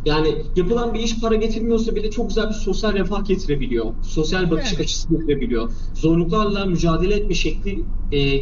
Yani yapılan bir iş para getirmiyorsa bile çok güzel bir sosyal refah getirebiliyor. Sosyal bakış açısı getirebiliyor. Zorluklarla mücadele etme şekli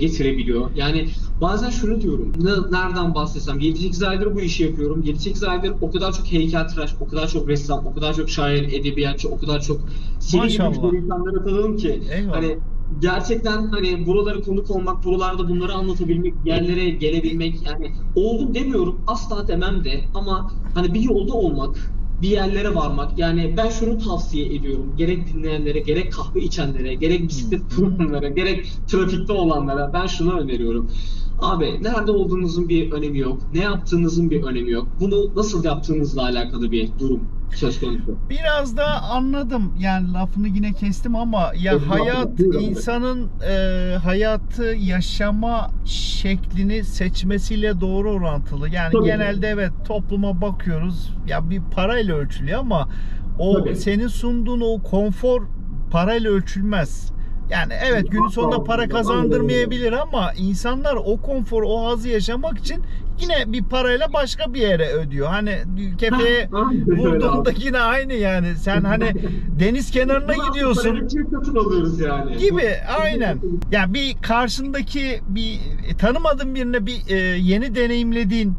getirebiliyor. Yani bazen şunu diyorum. Nereden bahsetsem? 7-8 aydır bu işi yapıyorum. 7-8 aydır o kadar çok heykeltıraş, o kadar çok ressam, o kadar çok şair, edebiyatçı, o kadar çok senin gibi güzel insanları tanıdım ki. Eyvallah. Hani gerçekten hani buralara konuk olmak, buralarda bunları anlatabilmek, yerlere gelebilmek, yani oldum demiyorum, asla demem de, ama hani bir yolda olmak, bir yerlere varmak, yani ben şunu tavsiye ediyorum gerek dinleyenlere, gerek kahve içenlere, gerek bisiklet kullananlara, gerek trafikte olanlara ben şunu öneriyorum. Abi nerede olduğunuzun bir önemi yok, ne yaptığınızın bir önemi yok. Bunu nasıl yaptığınızla alakalı bir durum söz konusu. Biraz da anladım. Yani lafını yine kestim ama ya hayat insanın hayatı yaşama şeklini seçmesiyle doğru orantılı. Yani Tabii. genelde evet, topluma bakıyoruz. Ya bir parayla ölçülüyor ama o Tabii. senin sunduğun o konfor parayla ölçülmez. Yani evet, günün sonunda para kazandırmayabilir ama insanlar o konforu, o hazzı yaşamak için yine bir parayla başka bir yere ödüyor. Hani kefeye vurduğunda yine aynı yani. Sen hani deniz kenarına gidiyorsun Satın alıyoruz yani. gibi, aynen. Yani bir karşındaki bir tanımadığın birine bir yeni deneyimlediğin,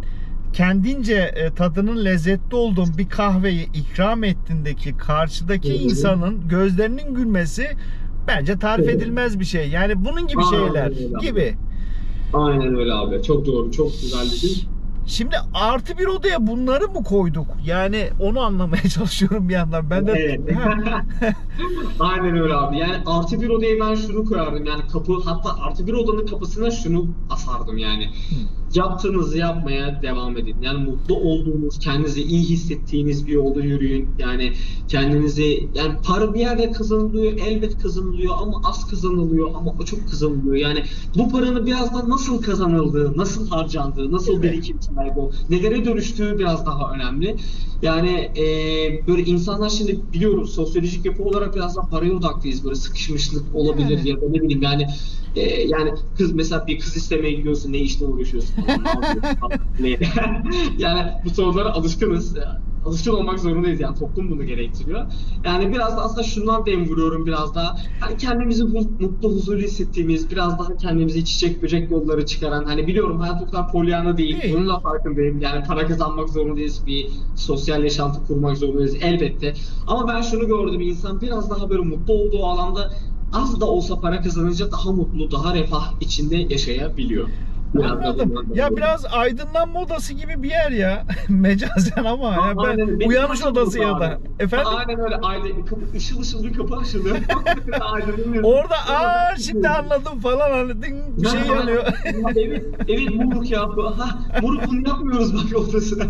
kendince tadının lezzetli olduğun bir kahveyi ikram ettiğindeki karşıdaki insanın gözlerinin gülmesi bence tarif edilmez bir şey. Yani bunun gibi şeyler gibi. Aynen öyle abi. Çok doğru. Çok güzel dedin. Şimdi artı bir odaya bunları mı koyduk? Yani onu anlamaya çalışıyorum bir yandan. Ben de Evet. Aynen öyle abi. Yani artı bir odaya ben şunu koyardım. Yani kapı, hatta artı bir odanın kapısına şunu asardım yani. Yaptığınızı yapmaya devam edin. Yani mutlu olduğunuz, kendinizi iyi hissettiğiniz bir yolda yürüyün. Yani kendinizi, yani para bir yerde kazanılıyor, elbet kazanılıyor ama az kazanılıyor, ama o çok kazanılıyor. Yani bu paranın biraz da nasıl kazanıldığı, nasıl harcandığı, nasıl birikim sahibi o, nelere dönüştüğü biraz daha önemli. Yani böyle insanlar, şimdi biliyorum sosyolojik yapı olarak biraz daha paraya odaklıyız. Böyle sıkışmışlık olabilir ya da ne bileyim yani. Yani kız, mesela bir kız istemeye gidiyorsun, ne işle uğraşıyorsun falan, ne yapıyorsun? Yani bu sorulara alışkınız. Alışkın olmak zorundayız, yani toplum bunu gerektiriyor. Yani biraz da aslında şundan dem vuruyorum, biraz daha hani kendimizi mutlu, huzurlu hissettiğimiz, biraz daha kendimizi çiçek böcek yolları çıkaran, hani biliyorum hayat o kadar polyana değil, bunun da farkındayım. Yani para kazanmak zorundayız, bir sosyal yaşantı kurmak zorundayız elbette. Ama ben şunu gördüm, insan biraz daha böyle mutlu olduğu alanda az da olsa para kazanınca daha mutlu, daha refah içinde yaşayabiliyor. anladım. Ya biraz aydınlanma odası gibi bir yer ya. Mecazen ama ya ben uyanış odası ya da. Efendim? Aynen öyle. Aynen. Kapı, ışıl ışıl bir kapı açılıyor. Orada şimdi anladım falan, hani bir şey yanıyor. Evet moruk ya. Moruk bunu yapmıyoruz bak odasına.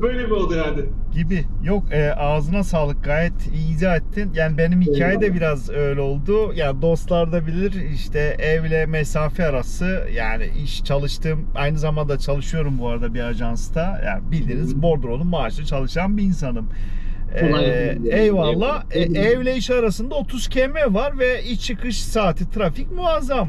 Böyle bir oda yani. Gibi. Yok, ağzına sağlık, gayet iyi izah ettin. Yani benim hikaye de biraz öyle oldu. Ya dostlar da bilir, işte evle mesafe arası, yani iş, çalıştığım, aynı zamanda çalışıyorum bu arada bir ajansta. Yani bildiğiniz bordrolu maaşlı çalışan bir insanım. Eyvallah. Evle iş arasında 30 km var ve iç çıkış saati trafik muazzam.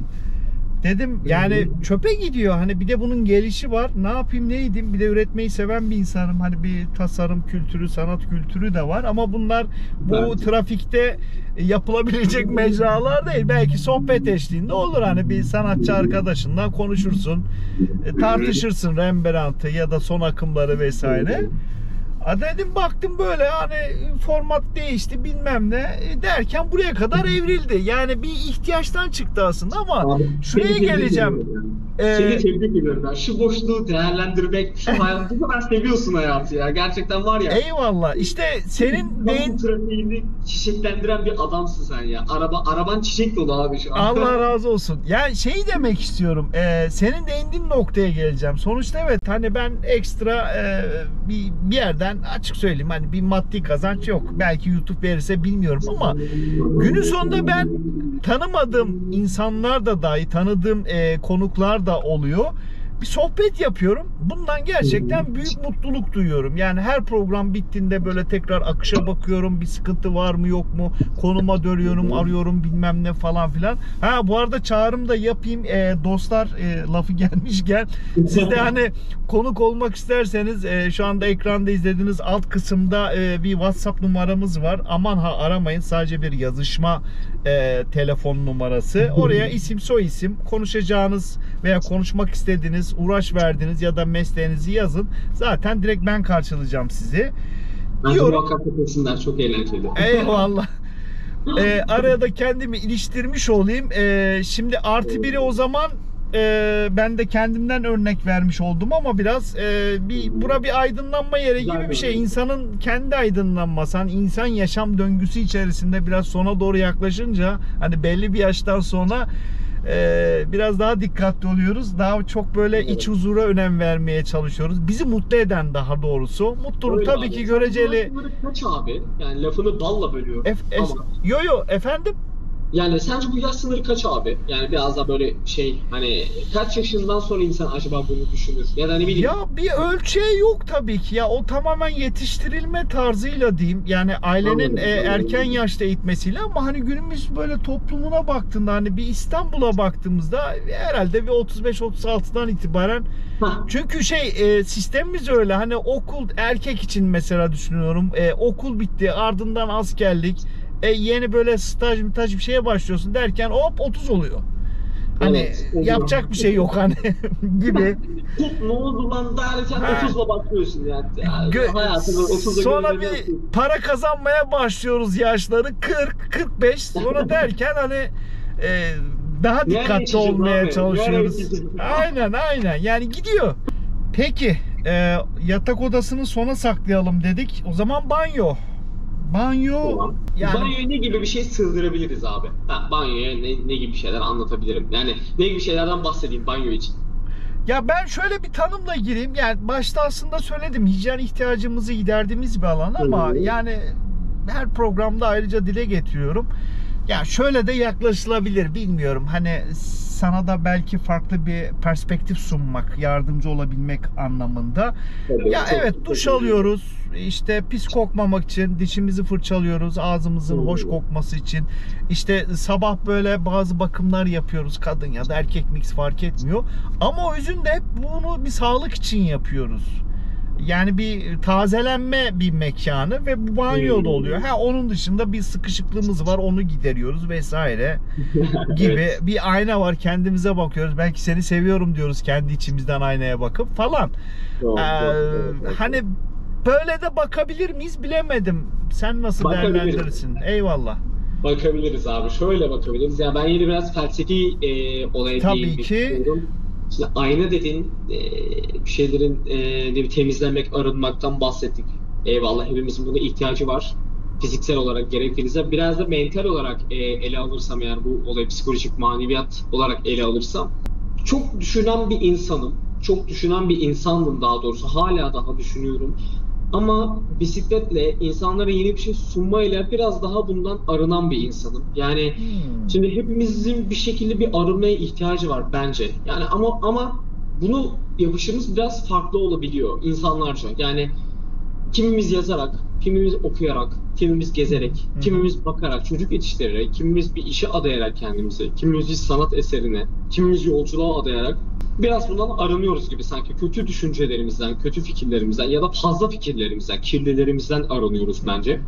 Dedim yani çöpe gidiyor. Hani bir de bunun gelişi var. Ne yapayım, ne edeyim? Bir de üretmeyi seven bir insanım. Hani bir tasarım kültürü, sanat kültürü de var. Ama bunlar bu trafikte yapılabilecek mecralar değil. Belki sohbet eşliğinde olur. Hani bir sanatçı arkadaşınla konuşursun, tartışırsın Rembrandt'ı ya da son akımları vesaire. Dedim baktım böyle hani format değişti bilmem ne derken buraya kadar evrildi. Yani bir ihtiyaçtan çıktı aslında ama Abi, şuraya seni tebrik geleceğim. ediyorum yani. Seni tebrik ediyorum ben. Şu boşluğu değerlendirmek, şu hayatı kadar seviyorsun hayatı ya. Gerçekten var ya. Eyvallah. İşte senin beyin... trafiğini çiçeklendiren bir adamsın sen ya. Araban çiçek dolu abi şu an. Allah razı olsun. Yani şeyi demek istiyorum. Senin değindiğin noktaya geleceğim. Sonuçta evet hani ben ekstra bir yerden açık söyleyeyim hani bir maddi kazanç yok. Belki YouTube verirse bilmiyorum ama günün sonunda ben tanımadığım insanlar da dahi tanıdığım konuklar da oluyor. Bir sohbet yapıyorum. Bundan gerçekten büyük mutluluk duyuyorum. Yani her program bittiğinde böyle tekrar akışa bakıyorum. Bir sıkıntı var mı yok mu? Konuma dönüyorum, arıyorum bilmem ne falan filan. Ha bu arada çağrım da yapayım. Dostlar lafı gelmişken siz de hani konuk olmak isterseniz şu anda ekranda izlediğiniz alt kısımda bir WhatsApp numaramız var. Aman ha aramayın. Sadece bir yazışma telefon numarası. Oraya isim soy isim konuşacağınız veya konuşmak istediğiniz, uğraş verdiğiniz ya da mesleğinizi yazın. Zaten direkt ben karşılayacağım sizi. Bence muhakkak yapılsınlar. Çok eğlenceli. Eyvallah. Araya da kendimi iliştirmiş olayım. Şimdi artı biri o zaman ben de kendimden örnek vermiş oldum ama biraz bura bir aydınlanma yeri gibi bir şey. İnsanın kendi aydınlanması, hani insan yaşam döngüsü içerisinde biraz sona doğru yaklaşınca hani belli bir yaştan sonra biraz daha dikkatli oluyoruz. Daha çok böyle iç huzura önem vermeye çalışıyoruz. Bizi mutlu eden daha doğrusu. Mutluluk Öyle tabii abi. ki göreceli. Kaç abi? Yani lafını balla bölüyorum. Ama Yo efendim. yani sence bu yaş sınırı kaç abi? Yani biraz da böyle şey hani kaç yaşından sonra insan acaba bunu düşünür? Ya da ne bileyim. Ya bir ölçeği yok tabii ki. Ya o tamamen yetiştirilme tarzıyla diyeyim. Yani ailenin Anladım. erken yaşta eğitmesiyle ama hani günümüz böyle toplumuna baktığında hani bir İstanbul'a baktığımızda herhalde bir 35-36'dan itibaren Hah. çünkü sistemimiz öyle hani okul erkek için mesela düşünüyorum. Okul bitti ardından askerlik yeni böyle staj bir şeye başlıyorsun derken hop 30 oluyor. Hani Evet, yapacak bir şey yok hani gibi. Ne oldu lan derken 30'la başlıyorsun yani. Hayatını 30'a Sonra bir para kazanmaya başlıyoruz yaşları 40-45 sonra derken hani daha dikkatli olmaya çalışıyoruz. Aynen yani gidiyor. Peki yatak odasını sona saklayalım dedik. O zaman banyo. Tamam. Yani Banyoya ne gibi bir şey sığdırabiliriz abi? Ben banyoya ne gibi şeyler anlatabilirim? Yani ne gibi şeylerden bahsedeyim banyo için? ya ben şöyle bir tanımla gireyim. Yani başta aslında söyledim hijyen ihtiyacımızı giderdiğimiz bir alan ama yani her programda ayrıca dile getiriyorum. Ya şöyle de yaklaşılabilir bilmiyorum. Hani sana da belki farklı bir perspektif sunmak, yardımcı olabilmek anlamında. Tabii, Ya evet duş alıyoruz. İşte pis kokmamak için dişimizi fırçalıyoruz. Ağzımızın hoş kokması için. İşte sabah böyle bazı bakımlar yapıyoruz. Kadın ya da erkek mix fark etmiyor. Ama özünde hep bunu bir sağlık için yapıyoruz. Yani bir tazelenme bir mekanı ve bu banyoda oluyor. Onun dışında bir sıkışıklığımız var, onu gideriyoruz vesaire gibi. Evet. Bir ayna var, kendimize bakıyoruz. Belki seni seviyorum diyoruz kendi içimizden aynaya bakıp falan. Doğru. Hani böyle de bakabilir miyiz bilemedim. Sen nasıl değerlendirirsin? Eyvallah. Bakabiliriz abi. Şöyle bakabiliriz. Ya ben yine biraz felsefi olaya Tabii değinmek ki. istiyorum. Şimdi ayna dedin, bir şeylerin bir temizlenmek, arınmaktan bahsettik. Eyvallah, hepimizin buna ihtiyacı var. Fiziksel olarak gerektiğinizde biraz da mental olarak ele alırsam yani bu olayı psikolojik maneviyat olarak ele alırsam çok düşünen bir insanım. Çok düşünen bir insandım daha doğrusu. Hala daha düşünüyorum. Ama bisikletle insanlara yeni bir şey sunmayla biraz daha bundan arınan bir insanım. Yani şimdi hepimizin bir şekilde bir arınmaya ihtiyacı var bence. Yani ama bunu yapışımız biraz farklı olabiliyor insanlarca. Yani kimimiz yazarak, kimimiz okuyarak, kimimiz gezerek, kimimiz bakarak, çocuk yetiştirerek, kimimiz bir işe adayarak kendimizi, kimimiz bir sanat eserine, kimimiz yolculuğa adayarak biraz bundan arınıyoruz gibi sanki. Kötü düşüncelerimizden, kötü fikirlerimizden ya da fazla fikirlerimizden, kirlilerimizden arınıyoruz bence.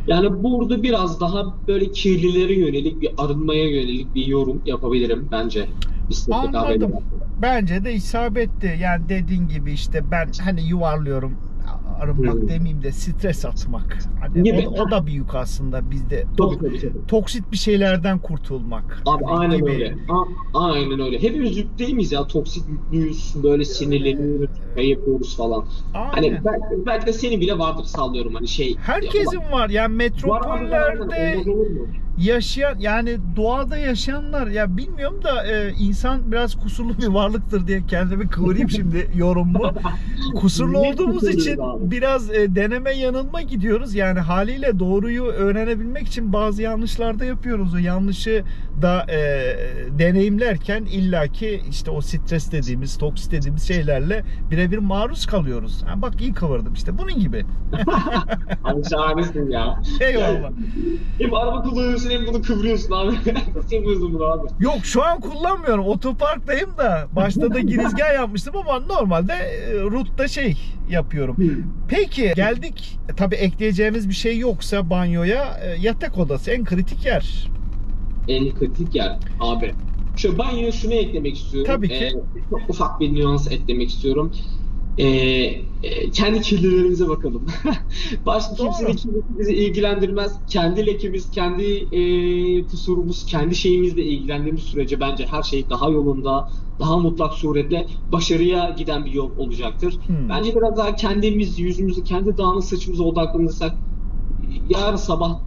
Yani burada biraz daha böyle kirlilere yönelik bir arınmaya yönelik bir yorum yapabilirim bence. Anladım. Bence de isabetli. Yani dediğin gibi işte ben hani yuvarlıyorum. arınmak Hmm. demeyeyim de stres atmak. Hani Gibi. o da bir yük aslında bizde. Tabii. Toksit bir şeylerden kurtulmak. Abi Hani aynen gibi. öyle. Aynen öyle. Hepimiz yük değil miyiz ya? Toksik yüklüyüz, böyle sinirleniyoruz, şey yapıyoruz falan. Hani Aynen. belki de senin bile vardır, sallıyorum hani şey. Herkesin var. Yani Var abi, var, aynen. metropollerde Olmaz olur mu? yaşayan, yani doğada yaşayanlar, ya bilmiyorum da insan biraz kusurlu bir varlıktır diye kendimi kıvırayım şimdi yorumumu. Kusurlu Ne olduğumuz kusuruyoruz için abi? biraz deneme yanılma gidiyoruz. Yani haliyle doğruyu öğrenebilmek için bazı yanlışlar da yapıyoruz. O yanlışı da deneyimlerken illaki işte o stres dediğimiz, toksit dediğimiz şeylerle birebir maruz kalıyoruz. Ha, bak iyi kıvırdım işte bunun gibi. Abi şahanesin ya. Eyvallah. Hem araba kullanıyorsun hem bunu kıvırıyorsun abi. Nasıl yapıyorsun bunu abi? Yok şu an kullanmıyorum. Otoparktayım da. Başta da girizgah yapmıştım ama normalde rutta şey yapıyorum. Peki geldik. Tabii ekleyeceğimiz bir şey yoksa banyoya, yatak odası en kritik yer. En kritik yer abi. Şu banyoya şunu eklemek istiyorum. Tabii ki. Çok ufak bir nüans eklemek istiyorum. Kendi kirlilerimize bakalım. Başka kimsenin kirlisi bizi ilgilendirmez. Kendi lekemiz, kendi kusurumuz, kendi şeyimizle ilgilendiğimiz sürece bence her şey daha yolunda, daha mutlak suretle başarıya giden bir yol olacaktır. Bence biraz daha kendimiz, yüzümüzü, kendi dağınık saçımıza odaklanırsak yarın sabah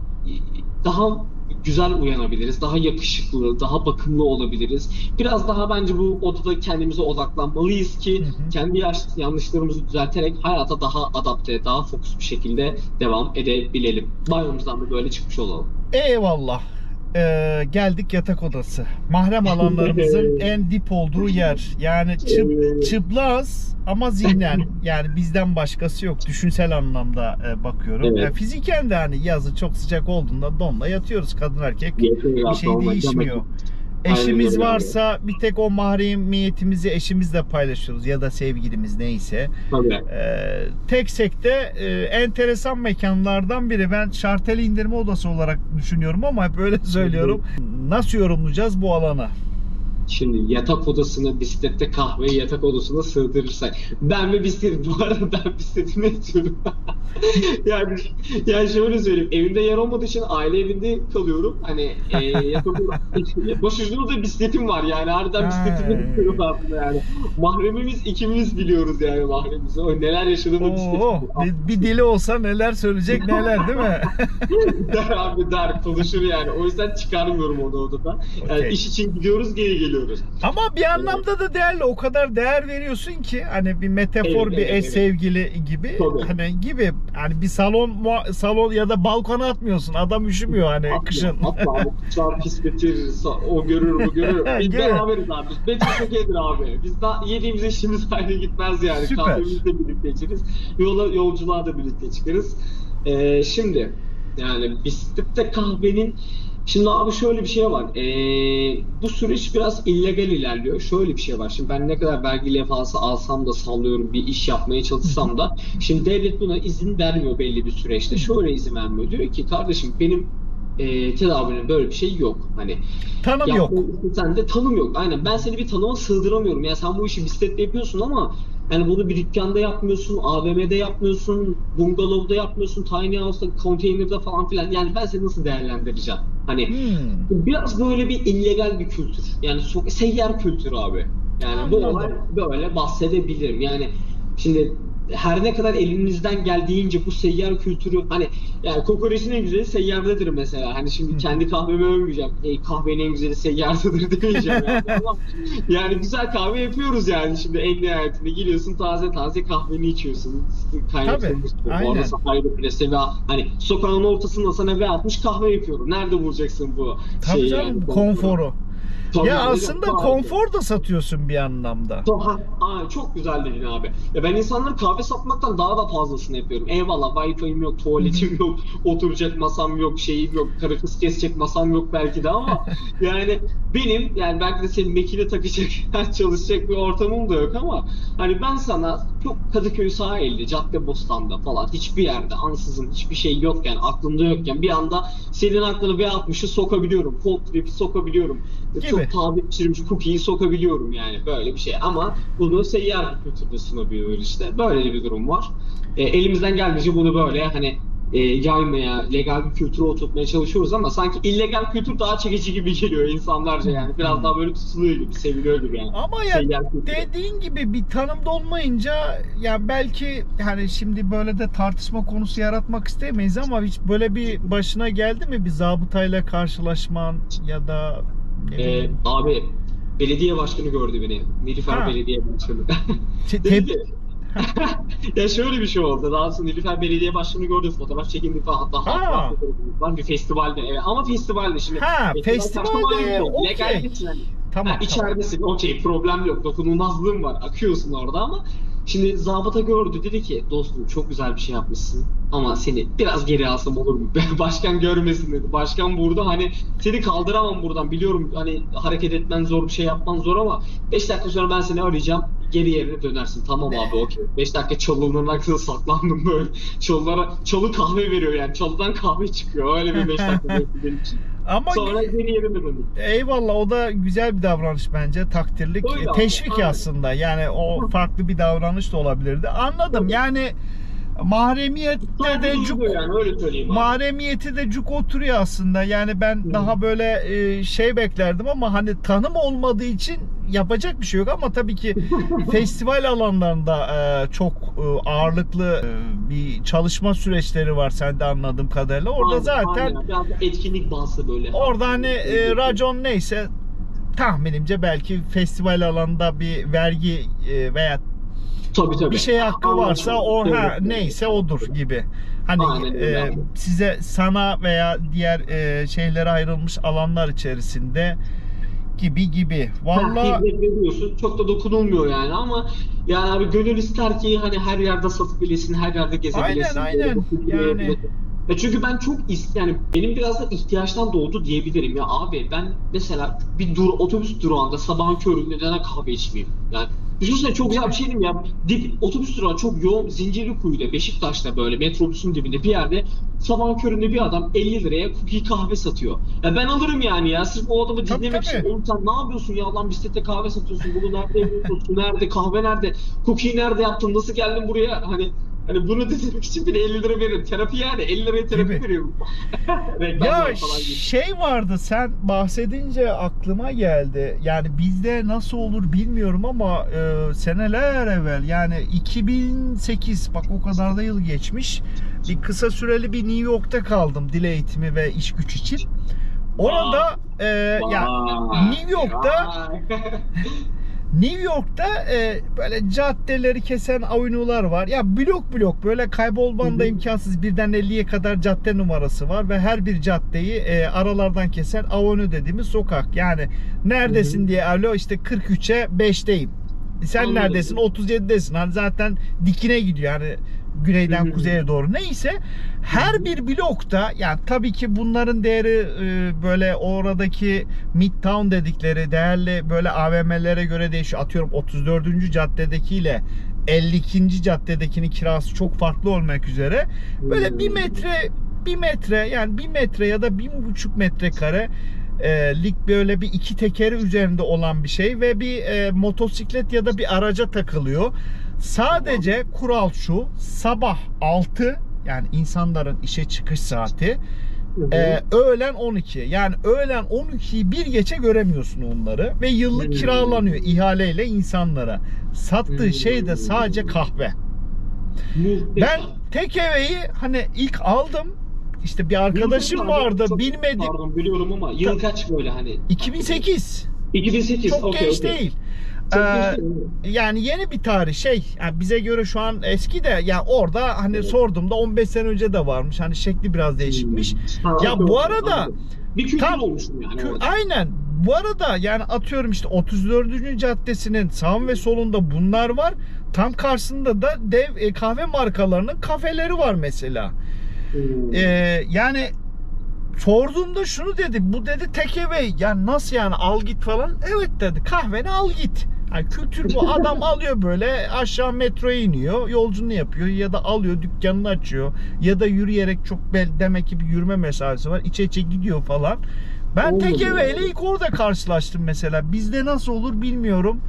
daha güzel uyanabiliriz. Daha yakışıklı, daha bakımlı olabiliriz. Biraz daha bence bu odada kendimize odaklanmalıyız ki kendi yanlışlarımızı düzelterek hayata daha adapte, daha fokus bir şekilde devam edebilelim. Banyomuzdan da böyle çıkmış olalım. Eyvallah. Geldik yatak odası. Mahrem alanlarımızın en dip olduğu yer. Yani çıplaz ama zihnen. Yani bizden başkası yok. Düşünsel anlamda bakıyorum. Evet. Yani fiziken de hani yazı çok sıcak olduğunda donla yatıyoruz. Kadın erkek bir şey değişmiyor. Eşimiz varsa bir tek o mahremiyetimizi eşimizle paylaşıyoruz ya da sevgilimiz neyse. Tabii. Teksek de enteresan mekanlardan biri. Ben şartel indirme odası olarak düşünüyorum ama hep öyle söylüyorum. Nasıl yorumlayacağız bu alanı? Şimdi yatak odasını, bisiklette kahveyi yatak odasına sığdırırsak. Ben mi bisiklet? Bu arada ben bisikletimi istiyorum. yani şöyle söyleyeyim. Evimde yer olmadığı için aile evinde kalıyorum. Hani yatak odası. Başucumda da bisikletim var yani. Harbiden bisikletimi istiyorum aslında yani. Mahremimiz ikimiz biliyoruz yani mahremimizi. O neler yaşadığımı bisikletim. Bir dili olsa neler söyleyecek neler değil mi? Der abi der, konuşur yani. O yüzden çıkarmıyorum onu odada. Yani Okay. iş için gidiyoruz, geri geliyoruz. Ama bir anlamda da değerli. O kadar değer veriyorsun ki hani bir metafor, bir eş sevgili gibi. Tabii. Hani gibi hani bir salon ya da balkona atmıyorsun. Adam üşümüyor hani kışın. Atma. Uçağı pisletir. O görür, bu görür. Biz Gibi. beraberiz abi. Betül çok iyidir abi. Biz daha yediğimiz işimiz aynı gitmez yani. Süper. Kahvemizi de birlikte içeriz. Yolculuğa da birlikte çıkarız. Şimdi yani bisiklette kahvenin. Şimdi abi şöyle bir şey var. Bu süreç biraz illegal ilerliyor. Şöyle bir şey var. Şimdi ben ne kadar vergi levhası alsam da sallıyorum bir iş yapmaya çalışsam da şimdi devlet buna izin vermiyor belli bir süreçte. Şöyle izin vermiyor. Diyor ki kardeşim benim tedavinin böyle bir şey yok. Hani Tanım yok. Sen de tanım yok. Aynen. Ben seni bir tanıma sığdıramıyorum. Yani sen bu işi bisikletle yapıyorsun ama yani bunu bir dükkanda yapmıyorsun, AVM'de yapmıyorsun, bungalovda yapmıyorsun, tiny house'da, konteynerda falan filan. Yani ben seni nasıl değerlendireceğim? Hani biraz böyle bir illegal bir kültür. Yani seyyar kültür abi. Yani bu olay böyle bahsedebilirim. Yani şimdi her ne kadar elimizden geldiğince bu seyyar kültürü hani yani kokoreçin en güzeli seyyardadır mesela. Hani şimdi kendi kahvemi övmeyeceğim. Kahvenin en güzeli seyyardadır demeyeceğim yani. Ama yani güzel kahve yapıyoruz yani şimdi en nihayetinde geliyorsun taze taze kahveni içiyorsun. Kaynatılmış. Bu arada sahayla plase ve hani sokağın ortasında sana V60 kahve yapıyorum. Nerede bulacaksın bu şeyi yani? Konforu. Tabii ya aslında konfor da satıyorsun bir anlamda. Çok güzel dedin abi. Ya ben insanlara kahve satmaktan daha da fazlasını yapıyorum. Eyvallah Wi-Fi'm yok, tuvaletim yok, oturacak masam yok, şeyim yok, karı kız kesecek masam yok belki de ama yani benim yani belki de senin mekine takacak, çalışacak bir ortamım da yok ama hani ben sana çok Kadıköy sahilde, Caddebostan'da falan hiçbir yerde ansızın hiçbir şey yokken, aklımda yokken bir anda senin aklına V60'ı sokabiliyorum, Cold Trip'i sokabiliyorum. Çok taze pişirilmiş cookie'yi sokabiliyorum yani böyle bir şey ama bunu seyyar bir kültürde sunabiliyor işte. Böyle bir durum var. Elimizden geldiğince bunu böyle hani yaymaya, legal bir kültüre oturtmaya çalışıyoruz ama sanki illegal kültür daha çekici gibi geliyor insanlarca yani. Biraz daha böyle tutuluyor gibi, seviliyor gibi yani. Ama ya dediğin gibi bir tanımda olmayınca ya belki hani şimdi böyle de tartışma konusu yaratmak istemeyiz ama hiç böyle bir başına geldi mi bir zabıtayla karşılaşman ya da ne bileyim. Abi belediye başkanı gördü beni. Nilüfer Belediye Başkanı. Dedi ki ya şöyle bir şey oldu. Daha sonra Nilüfer Belediye Başkanı gördü. Fotoğraf çekildi falan. Hatta hatıra fotoğrafımız var. Bir festivalde. Evet. Ama festivalde şimdi. Festivalde okey. Yani. Tamam. İçeridesin. Okey. Problem yok. Dokunulmazlığın var. Akıyorsun orada ama şimdi zabıta gördü. Dedi ki dostum çok güzel bir şey yapmışsın. Ama seni biraz geri alsam olur mu? Başkan görmesin dedi. Başkan burada hani seni kaldıramam buradan. Biliyorum hani hareket etmen zor, bir şey yapman zor ama 5 dakika sonra ben seni arayacağım. Geri yerine dönersin. Tamam abi okey. 5 dakika çalıların arkasında saklandım böyle. Çalı kahve veriyor yani. Çalıdan kahve çıkıyor. Öyle bir 5 dakika benim için. Ama sonra geri yerine döndüm. Eyvallah, o da güzel bir davranış bence. Takdirlik. Öyle teşvik abi, aslında. Yani o farklı bir davranış da olabilirdi. Anladım. Yani mahremiyette de cuk yani, öyle söyleyeyim abi. Mahremiyeti de cuk oturuyor aslında. Yani ben daha böyle şey beklerdim ama hani tanım olmadığı için yapacak bir şey yok ama tabii ki festival alanlarında çok ağırlıklı bir çalışma süreçleri var sende anladığım kadarıyla. Orada zaten biraz etkinlik bazlı böyle. Orada hani racon neyse tahminimce belki festival alanında bir vergi veya tabii. bir şey hakkı varsa o neyse odur gibi. Hani sana veya diğer şeylere ayrılmış alanlar içerisinde gibi. Vallahi veriyorsun. Çok da dokunulmuyor yani ama yani abi gönül ister ki hani her yerde satıbilesin, her yerde gezebilesin. Aynen. Yani çünkü ben çok yani benim biraz da ihtiyaçtan doğdu diyebilirim ya abi. Ben mesela bir otobüs durağında sabahın köründe neden kahve içmeyeyim? Yani düşünsene, çok güzel bir şey değil mi ya? Otobüs durağı çok yoğun, Zincirlikuyu'da, Beşiktaş'ta böyle metrobüsün dibinde bir yerde sabahın köründe bir adam 50 liraya cookie kahve satıyor. Ya ben alırım yani ya, sırf o adamı dinlemek için. Oğlum sen ne yapıyorsun ya lan, bisiklete kahve satıyorsun, bunu nerede yapıyorsun, nerede kahve nerede, cookie nerede yaptın, nasıl geldin buraya, hani bunu denemek için bile 50 lira veririm. Terapi yani. 50 liraya terapi veriyorum. Ya şey vardı, sen bahsedince aklıma geldi. Yani bizde nasıl olur bilmiyorum ama seneler evvel, yani 2008, bak o kadar da yıl geçmiş. Bir kısa süreli bir New York'ta kaldım dil eğitimi ve iş güç için. Orada ya New York'ta böyle caddeleri kesen avnular var. Ya blok böyle kaybolman da imkansız. Birden 50'ye kadar cadde numarası var ve her bir caddeyi aralardan kesen avenu dediğimiz sokak. Yani neredesin diye alo, işte 43'e 5'teyim. Sen neredesin? 37'desin. Hani zaten dikine gidiyor. Yani güneyden kuzeye doğru. Neyse, her bir blokta, yani tabii ki bunların değeri böyle oradaki Midtown dedikleri değerli böyle AVM'lere göre değişiyor. Atıyorum 34. caddedekiyle 52. caddedekinin kirası çok farklı olmak üzere. Böyle bir metre yani 1 metre ya da 1,5 metrekare lik böyle bir iki tekeri üzerinde olan bir şey ve bir motosiklet ya da bir araca takılıyor. Sadece kural şu: sabah 6, yani insanların işe çıkış saati, öğlen 12. Yani öğlen 12'yi bir geçe göremiyorsun onları ve yıllık kiralanıyor ihaleyle insanlara. Sattığı şey de sadece kahve. Ben takeaway'i hani ilk aldım. İşte bir arkadaşım vardı, bilmedim. Pardon biliyorum ama yıl kaç böyle hani? 2008. 2008. Çok genç değil. Yani yeni bir tarih yani bize göre şu an eski de, ya orada hani sorduğumda 15 sene önce de varmış. Hani şekli biraz değişikmiş. Ya bu arada bir kültür olmuş yani. Aynen. Bu arada yani atıyorum işte 34. caddesinin sağ ve solunda bunlar var. Tam karşısında da dev kahve markalarının kafeleri var mesela. Yani sorduğumda şunu dedi, bu dedi takeaway, yani nasıl yani, al git falan. Evet dedi, kahveni al git. Yani kültür bu. Adam alıyor böyle, aşağı metroya iniyor, yolculuğunu yapıyor ya da alıyor dükkanını açıyor ya da yürüyerek, çok demek ki bir yürüme mesafesi var, içe gidiyor falan. Ben takeaway ile ilk orada karşılaştım mesela. Bizde nasıl olur bilmiyorum.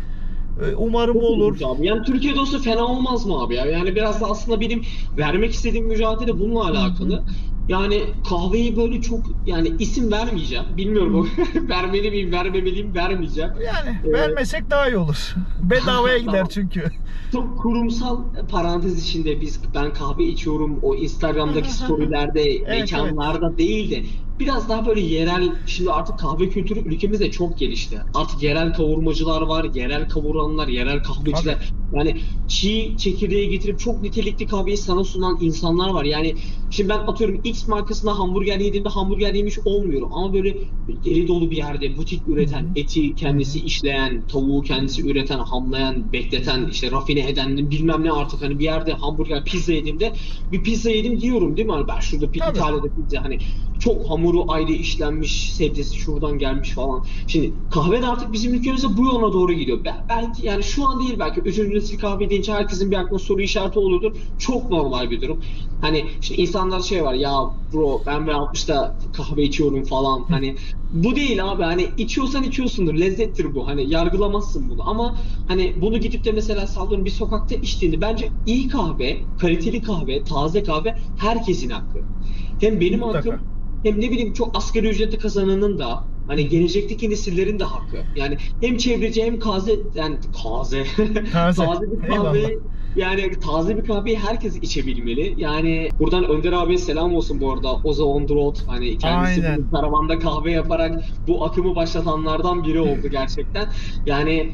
Umarım Çok olur. ilginç abi. Yani Türkiye'de olsa fena olmaz mı abi ya? Yani biraz da aslında benim vermek istediğim mücadele bununla Hı hı. alakalı. Yani kahveyi böyle çok, yani isim vermeyeceğim. Hı Bilmiyorum hı. o vermeli miyim, vermemeliyim, vermeyeceğim. Yani Ee, vermesek daha iyi olur. Bedavaya gider tamam. çünkü. Çok kurumsal parantez içinde ben kahve içiyorum o Instagram'daki storylerde, Evet, evet. mekanlarda değil de biraz daha böyle yerel, şimdi artık kahve kültürü ülkemizde çok gelişti. Artık yerel kavurmacılar var, yerel kavuranlar, yerel Tabii. kahveciler. Yani çiğ çekirdeği getirip çok nitelikli kahveyi sana sunan insanlar var. Yani şimdi ben atıyorum X markasında hamburger yediğimde hamburger yemiş olmuyorum. Ama böyle deli dolu bir yerde butik Hı üreten, hı. eti Hı kendisi hı. işleyen, tavuğu Hı hı. kendisi üreten, hamlayan, bekleten, işte rafine eden bilmem ne, artık hani bir yerde hamburger, pizza yediğimde bir pizza yedim diyorum değil mi? Hani ben şurada Tabii. İtalya'da pizza, hani çok hamuru ayrı işlenmiş, sebzesi şuradan gelmiş falan. Şimdi kahve de artık bizim ülkemizde bu yoluna doğru gidiyor. Belki yani şu an değil, belki üçüncü nesil kahve deyince herkesin bir aklına soru işareti oluyordur. Çok normal bir durum. Hani işte insanlar şey var ya, bro ben 60'ta kahve içiyorum falan. Hı. Hani bu değil abi, hani içiyorsan içiyorsundur, lezzettir bu, hani yargılamazsın bunu, ama hani bunu gidip de mesela sallıyorum bir sokakta içtiğini, bence iyi kahve, kaliteli kahve, taze kahve herkesin hakkı. Hem benim Mutlaka. hakkım, hem ne bileyim çok asgari ücreti kazananın da, Hı hani hı. gelecekteki nesillerin de hakkı. Yani hem çevreci hem kaze, yani kaze Taze. taze bir Eyvallah. kahve, yani taze bir kahveyi herkes içebilmeli. Yani buradan Önder abiye selam olsun bu arada. Oza on the road. Hani kendisi Aynen. bunu karavanda kahve yaparak bu akımı başlatanlardan biri oldu gerçekten. Yani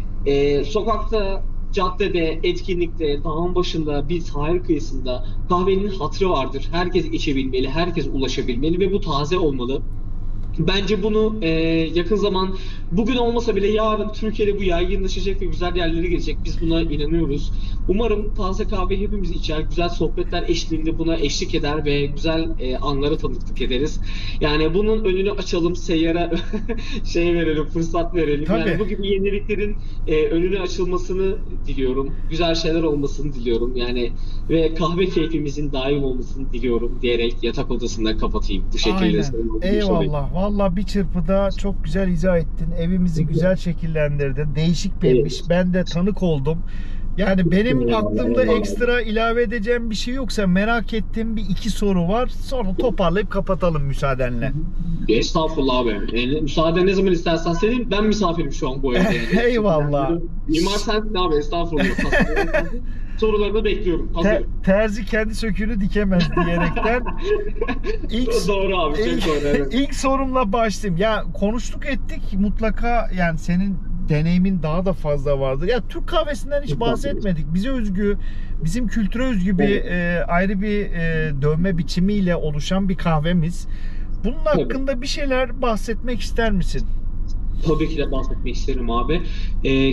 sokakta, caddede, etkinlikte, dağın başında, bir sahil kıyısında kahvenin hatırı vardır. Herkes içebilmeli, herkes ulaşabilmeli ve bu taze olmalı. Bence bunu yakın zaman, bugün olmasa bile yarın Türkiye'de bu yaygınlaşacak ve güzel yerlere gelecek. Biz buna inanıyoruz. Umarım taze kahve hepimiz içer, güzel sohbetler eşliğinde buna eşlik eder ve güzel anlara tanıklık ederiz. Yani bunun önünü açalım, seyyara şey verelim, fırsat verelim. Yani Tabii. bu gibi yeniliklerin önünü açılmasını diliyorum. Güzel şeyler olmasını diliyorum. Yani ve kahve keyfimizin daim olmasını diliyorum diyerek yatak odasında kapatayım. Bu şekilde Aynen. sorumluluğu olayım. Eyvallah. Valla bir çırpıda çok güzel izah ettin. Evimizi güzel şekillendirdin. Değişik bir evmiş. Ben de tanık oldum. Yani benim Eyvallah, aklımda eyvallah. ekstra ilave edeceğim bir şey yoksa merak ettiğim bir iki soru var. Sonra toparlayıp kapatalım müsaadenle. Estağfurullah abi. Müsaade ne zaman istersen senin. Ben misafirim şu an bu evde yani. Eyvallah. Mimar sensin abi, estağfurullah. Tasarım sensin. Sorularını bekliyorum. Hazırım. Terzi kendi söküğünü dikemez diyerekten ilk Doğru abi, ilk, çok doğru, evet. ilk sorumla başlayayım. Ya konuştuk ettik mutlaka yani senin deneyimin daha da fazla vardır. Ya Türk kahvesinden hiç Estağfurullah. bahsetmedik. Bize özgü, bizim kültüre özgü bir Evet, ayrı bir dövme biçimiyle oluşan bir kahvemiz. Bunun tabii. hakkında bir şeyler bahsetmek ister misin? Tabii ki de bahsetmek isterim abi.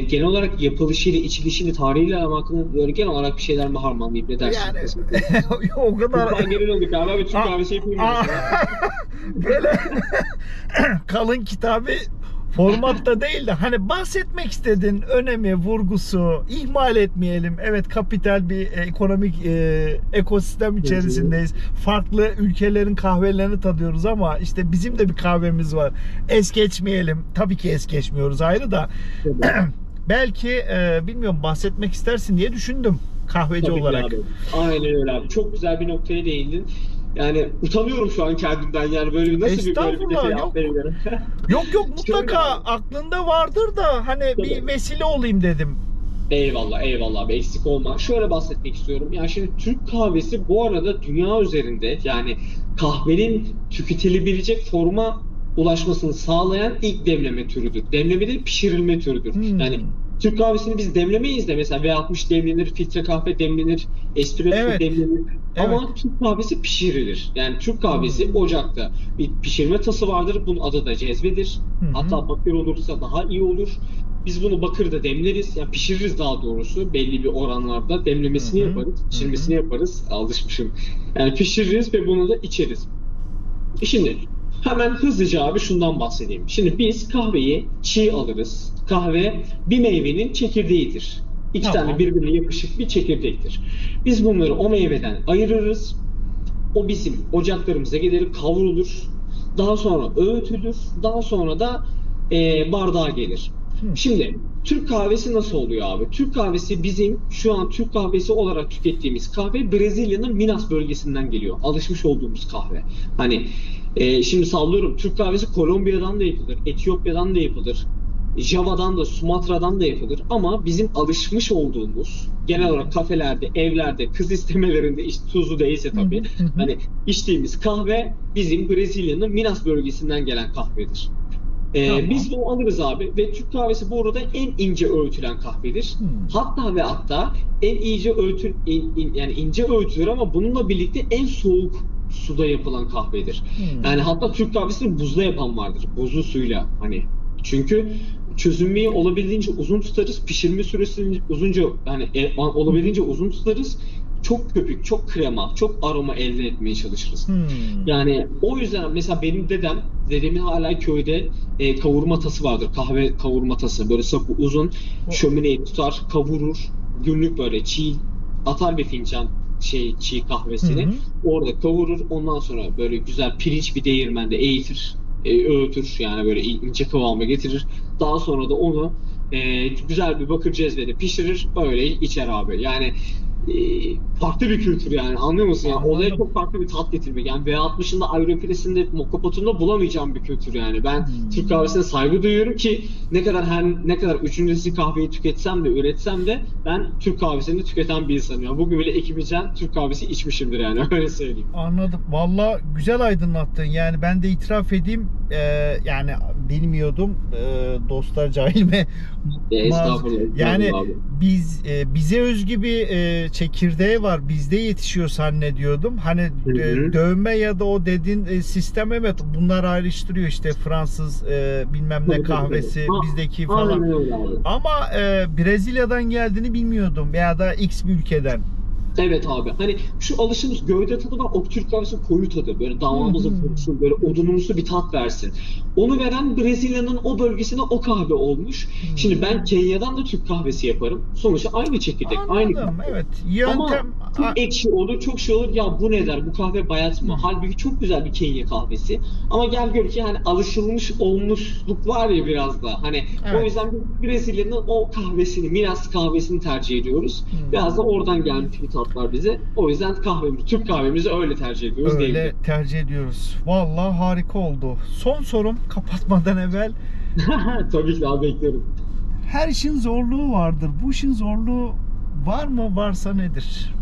Genel olarak yapılışıyla, içilişiyle, tarihiyle alakalı böyle genel olarak bir şeyler mi harmanlayayım, ne dersin? Yani Nasıl yapayım? o kadar Mutfağa geri döndük abi. Abi Türk A- kahvesi yapayım ben a- sana. böyle kalın kitabı formatta değil de hani bahsetmek istediğin önemi, vurgusu ihmal etmeyelim. Evet, kapital bir ekonomik ekosistem Hı hı. içerisindeyiz. Farklı ülkelerin kahvelerini tadıyoruz ama işte bizim de bir kahvemiz var. Es geçmeyelim. Tabii ki es geçmiyoruz ayrı da. Tabii. Belki bilmiyorum bahsetmek istersin diye düşündüm kahveci Tabii ki olarak. abi. Aynen öyle abi. Çok güzel bir noktaya değindin. Yani utanıyorum şu an kendimden. Yani böyle bir, nasıl bir böyle bir Estağfurullah, cevap yok. verebilirim? Yok Şöyle mutlaka abi. aklında vardır da hani bir Tabii. vesile olayım dedim. Eyvallah, eyvallah abi, eksik olma. Şöyle bahsetmek istiyorum. Yani şimdi Türk kahvesi bu arada dünya üzerinde, yani kahvenin tüketilebilecek forma ulaşmasını sağlayan ilk demleme türüdür. Demleme değil, pişirilme türüdür. Yani Hmm. Türk kahvesini biz demlemeyiz de, mesela V60 demlenir, filtre kahve demlenir, espresso Evet. demlenir. Evet. Ama Türk kahvesi pişirilir. Yani Türk kahvesi Hmm. ocakta bir pişirme tası vardır. Bunun adı da cezvedir. Hı hı. Hatta bakır olursa daha iyi olur. Biz bunu bakırda demleriz. Yani pişiririz daha doğrusu. Belli bir oranlarda Hı demlemesini hı. yaparız. Hı hı. Pişirmesini yaparız. Alışmışım. Yani pişiririz ve bunu da içeriz. Şimdi hemen hızlıca abi şundan bahsedeyim. Şimdi biz kahveyi çiğ alırız. Kahve bir meyvenin çekirdeğidir. İki tane Tamam. birbirine yapışık bir çekirdektir. Biz bunları o meyveden ayırırız. O bizim ocaklarımıza gelir, kavrulur. Daha sonra öğütülür. Daha sonra da bardağa gelir. Hı. Şimdi Türk kahvesi nasıl oluyor abi? Türk kahvesi bizim şu an Türk kahvesi olarak tükettiğimiz kahve Brezilya'nın Minas bölgesinden geliyor. Alışmış olduğumuz kahve. Hani şimdi sallıyorum, Türk kahvesi Kolombiya'dan da yapılır, Etiyopya'dan da yapılır, Java'dan da, Sumatra'dan da yapılır. Ama bizim alışmış olduğumuz genel olarak kafelerde, evlerde, kız istemelerinde tuzlu değilse tabii hani içtiğimiz kahve bizim Brezilya'nın Minas bölgesinden gelen kahvedir. Tamam. Biz bunu alırız abi ve Türk kahvesi bu arada en ince öğütülen kahvedir. Hatta ve hatta en ince yani ince öğütülür ama bununla birlikte en soğuk suda yapılan kahvedir. Yani hatta Türk kahvesini buzda yapan vardır. Buzlu suyla hani. Çünkü çözünmeyi olabildiğince uzun tutarız. Pişirme süresini uzunca yani olabildiğince uzun tutarız. Çok köpük, çok krema, çok aroma elde etmeye çalışırız. Yani o yüzden mesela benim dedemin hala köyde kavurma tası vardır. Kahve kavurma tası. Böyle sapı uzun, şömineyi tutar, kavurur. Günlük böyle çiğ atar bir fincan çiğ kahvesini. Orada kavurur. Ondan sonra böyle güzel pirinç bir değirmende eğitir. Öğütür yani böyle ince kıvama getirir. Daha sonra da onu güzel bir bakır cezvede pişirir. Öyle içer abi. Yani farklı bir kültür yani, anlıyor musun? Yani olaya çok farklı bir tat getirmek. Yani V60'ında, Aeropress'inde, Mokka bulamayacaağım bir kültür yani. Ben Türk kahvesine saygı duyuyorum ki ne kadar üçüncüsü kahveyi tüketsem de, üretsem de ben Türk kahvesini tüketen bir insanım. Yani bugün bile ekibicen Türk kahvesi içmişimdir yani, öyle söyleyeyim. Anladım. Valla güzel aydınlattın. Yani ben de itiraf edeyim. Yani bilmiyordum. Dostlar cahilime. Estağfurullah. Yani Abi. bize özgü bir çekirdeği var. Bizde yetişiyor zannediyordum. Hani dövme ya da o dediğin sistem, evet, bunlar ayrıştırıyor işte Fransız bilmem ne kahvesi bizdeki falan. Ama Brezilya'dan geldiğini bilmiyordum veya da X bir ülkeden. Evet abi. Hani şu alışımız gövde tadı var. O Türk kahvesi koyu tadı. Böyle damağımıza vursun. Böyle odunumsu bir tat versin. Onu veren Brezilya'nın o bölgesine o kahve olmuş. Şimdi ben Kenya'dan da Türk kahvesi yaparım. Sonuçta aynı çekirdek. Anladım, aynı kahve. evet. Yöntem... Ama çok ekşi olur, çok şey olur. Ya bu ne der? Bu kahve bayat mı? Halbuki çok güzel bir Kenya kahvesi. Ama gel gör ki hani alışılmış olmuşluk var ya biraz da. Hani o yüzden Brezilya'nın o kahvesini, Minas kahvesini tercih ediyoruz. Biraz da oradan gelmiş bir tat var bize. O yüzden Türk kahvemizi öyle tercih ediyoruz. Öyle tercih ediyoruz. Vallahi harika oldu. Son sorum kapatmadan evvel. Tabii ki daha beklerim. Her işin zorluğu vardır. Bu işin zorluğu var mı? Varsa nedir?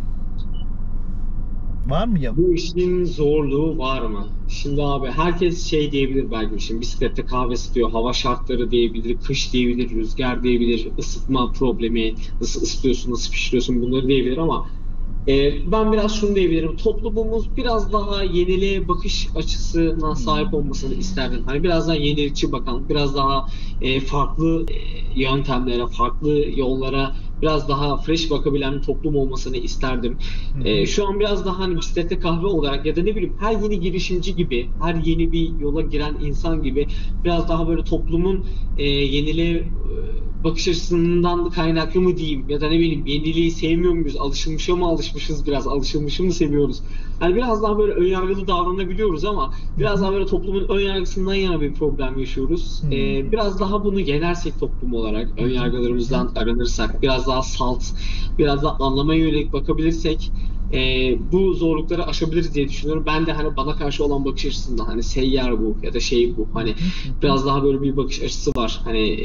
Var mı ya? Bu işin zorluğu var mı? Şimdi abi herkes şey diyebilir belki, şimdi bisiklette kahve ısıtıyor, hava şartları diyebilir, kış diyebilir, rüzgar diyebilir, ısıtma problemi, nasıl ısıtıyorsun, nasıl pişiriyorsun, bunları diyebilir ama ben biraz şunu diyebilirim. Toplumumuz biraz daha yeniliğe bakış açısına sahip olmasını isterdim. Hani biraz daha yenilikçi bakan, biraz daha farklı yöntemlere, farklı yollara biraz daha fresh bakabilen bir toplum olmasını isterdim. Şu an biraz daha hani bisiklette kahve olarak ya da ne bileyim her yeni girişimci gibi, her yeni bir yola giren insan gibi biraz daha böyle toplumun yeniliğe bakış açısından kaynaklı mı diyeyim ya da ne bileyim yeniliği sevmiyor muyuz? Alışılmışa mı alışmışız biraz? Alışılmışı mı seviyoruz? Yani biraz daha böyle önyargılı davranabiliyoruz ama biraz daha böyle toplumun önyargısından yana bir problem yaşıyoruz. Biraz daha bunu yenersek toplum olarak, önyargılarımızdan arınırsak, biraz daha salt, biraz daha anlamaya yönelik bakabilirsek bu zorlukları aşabiliriz diye düşünüyorum. Ben de hani bana karşı olan bakış açısında hani seyyar bu ya da şey bu, hani biraz daha böyle bir bakış açısı var. Hani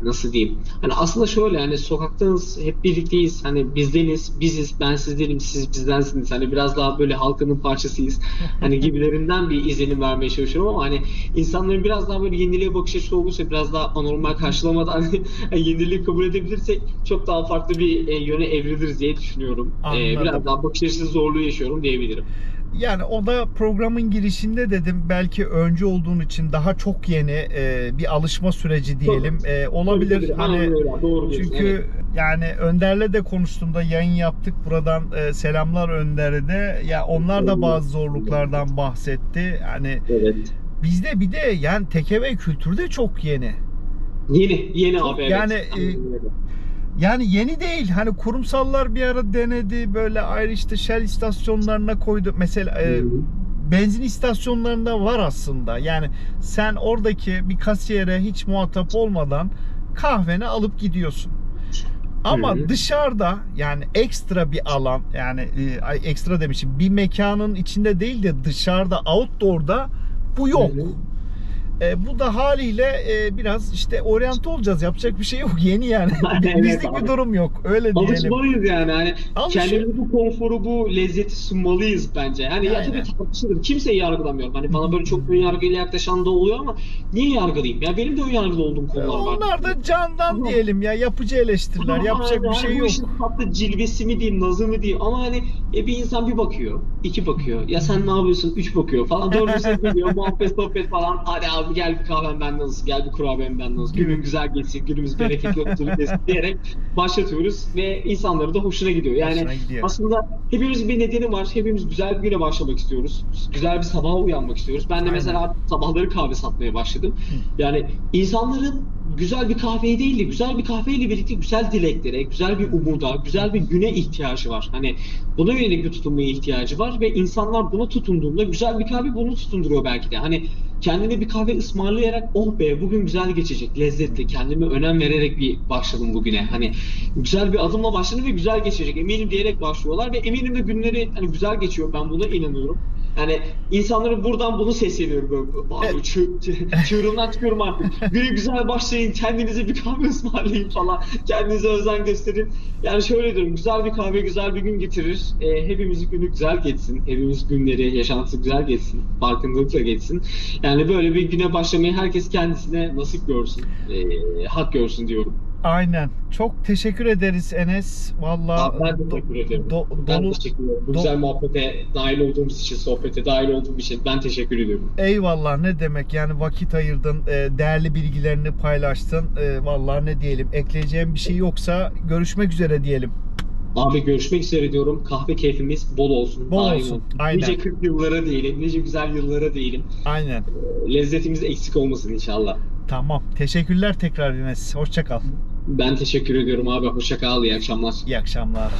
nasıl diyeyim? Hani aslında şöyle, hani sokaktayız, hep birlikteyiz. Hani bizdeniz, biziz, ben sizdenim, siz bizdensiniz. Hani biraz daha böyle halkının parçasıyız. Hani gibilerinden bir izlenim vermeye çalışıyorum ama hani insanların biraz daha böyle yeniliğe bakış açısı olursa, biraz daha anormal karşılamadan hani yeniliği kabul edebilirsek çok daha farklı bir yöne evriliriz diye düşünüyorum. Biraz daha bakış açısı zorluğu yaşıyorum diyebilirim. Yani o da programın girişinde dedim, belki öncü olduğun için daha çok yeni bir alışma süreci diyelim. Olabilir. Tabii, hani doğru çünkü evet. yani Önder'le de konuştuğumda yayın yaptık. Buradan selamlar Önder'e de. Ya onlar da bazı zorluklardan bahsetti. Yani bizde bir de yani tekeve kültürü de çok yeni. Yeni abi, evet. Yani yani yeni değil. Hani kurumsallar bir ara denedi, böyle ayrı işte Shell istasyonlarına koydu. Mesela benzin istasyonlarında var aslında. Yani sen oradaki bir kasiyere hiç muhatap olmadan kahveni alıp gidiyorsun. Ama Hı. dışarıda, yani ekstra bir alan, yani ekstra demişim, bir mekanın içinde değil de dışarıda, outdoor'da bu Hı yok. hı. Bu da haliyle biraz işte oryante olacağız. Yapacak bir şey yok. Yeni yani. Evet Bizlik bir abi. durum yok. Öyle diyelim. Alışmalıyız yani. Hani Alışı. kendimize bu konforu, bu lezzeti sunmalıyız bence. Hani ya tabii Aynen. tartışılır. Kimseyi yargılamıyorum. Hani bana böyle çok ön yargıyla yaklaşan da oluyor ama niye yargılayayım? Ya benim de ön yargılı olduğum konular var. Onlar da candan Ama diyelim ya. Yapıcı eleştiriler. Yapacak bir yani şey bu işin yok. tatlı cilvesi mi diyeyim, nazı mı diyeyim. Ama hani bir insan bir bakıyor, iki bakıyor. Ya sen ne yapıyorsun? Üç bakıyor falan. Dördüncüsü geliyor, muhabbet sohbet falan. Hadi abi gel bir kahven benden olsun, gel bir kurabiyen benden olsun. Gibi. Günün güzel geçsin, günümüz bereketli olsun diyerek başlatıyoruz ve insanları da hoşuna gidiyor. Yani Hoşuna gidiyor. aslında hepimizin bir nedeni var. Hepimiz güzel bir güne başlamak istiyoruz. Güzel bir sabaha uyanmak istiyoruz. Ben de Aynen. mesela artık sabahları kahve satmaya başladım. Yani insanların güzel bir kahveye değil de güzel bir kahveyle birlikte güzel dileklere, güzel bir umuda, güzel bir güne ihtiyacı var. Hani buna yönelik bir tutunmaya ihtiyacı var ve insanlar buna tutunduğunda güzel bir kahve bunu tutunduruyor belki de. Hani kendine bir kahve ısmarlayarak oh be bugün güzel geçecek, lezzetli, kendime önem vererek bir başladım bugüne. Hani güzel bir adımla başladım ve güzel geçecek eminim diyerek başlıyorlar ve eminim de günleri hani güzel geçiyor. Ben buna inanıyorum. Yani insanların buradan bunu sesleniyorum böyle. E, Bağırıyor, çığırımdan çıkıyorum artık. Güne güzel başlayın, kendinize bir kahve ısmarlayın falan. Kendinize özen gösterin. Yani şöyle diyorum, güzel bir kahve güzel bir gün getirir. Hepimizin günü güzel geçsin. Hepimiz günleri, yaşantısı güzel geçsin. Farkındalıkla geçsin. Yani böyle bir güne başlamayı herkes kendisine nasip görsün. Hak görsün diyorum. Aynen. Çok teşekkür ederiz Enes. Valla Abi ben teşekkür ederim. Ben dolu teşekkür ederim. Bu do- güzel muhabbete dahil olduğumuz için, sohbete dahil olduğum için ben teşekkür ediyorum. eyvallah, ne demek, yani vakit ayırdın, değerli bilgilerini paylaştın. Vallahi ne diyelim, ekleyeceğim bir şey yoksa görüşmek üzere diyelim. Abi görüşmek üzere diyorum. Kahve keyfimiz bol olsun, Bol daim olsun. olsun. Aynen. Nice 40 yıllara değilim, nice güzel yıllara değilim. Aynen. Lezzetimiz eksik olmasın inşallah. Tamam. Teşekkürler tekrar Enes. Hoşça kal. Ben teşekkür ediyorum abi. Hoşça kal, iyi akşamlar. İyi akşamlar.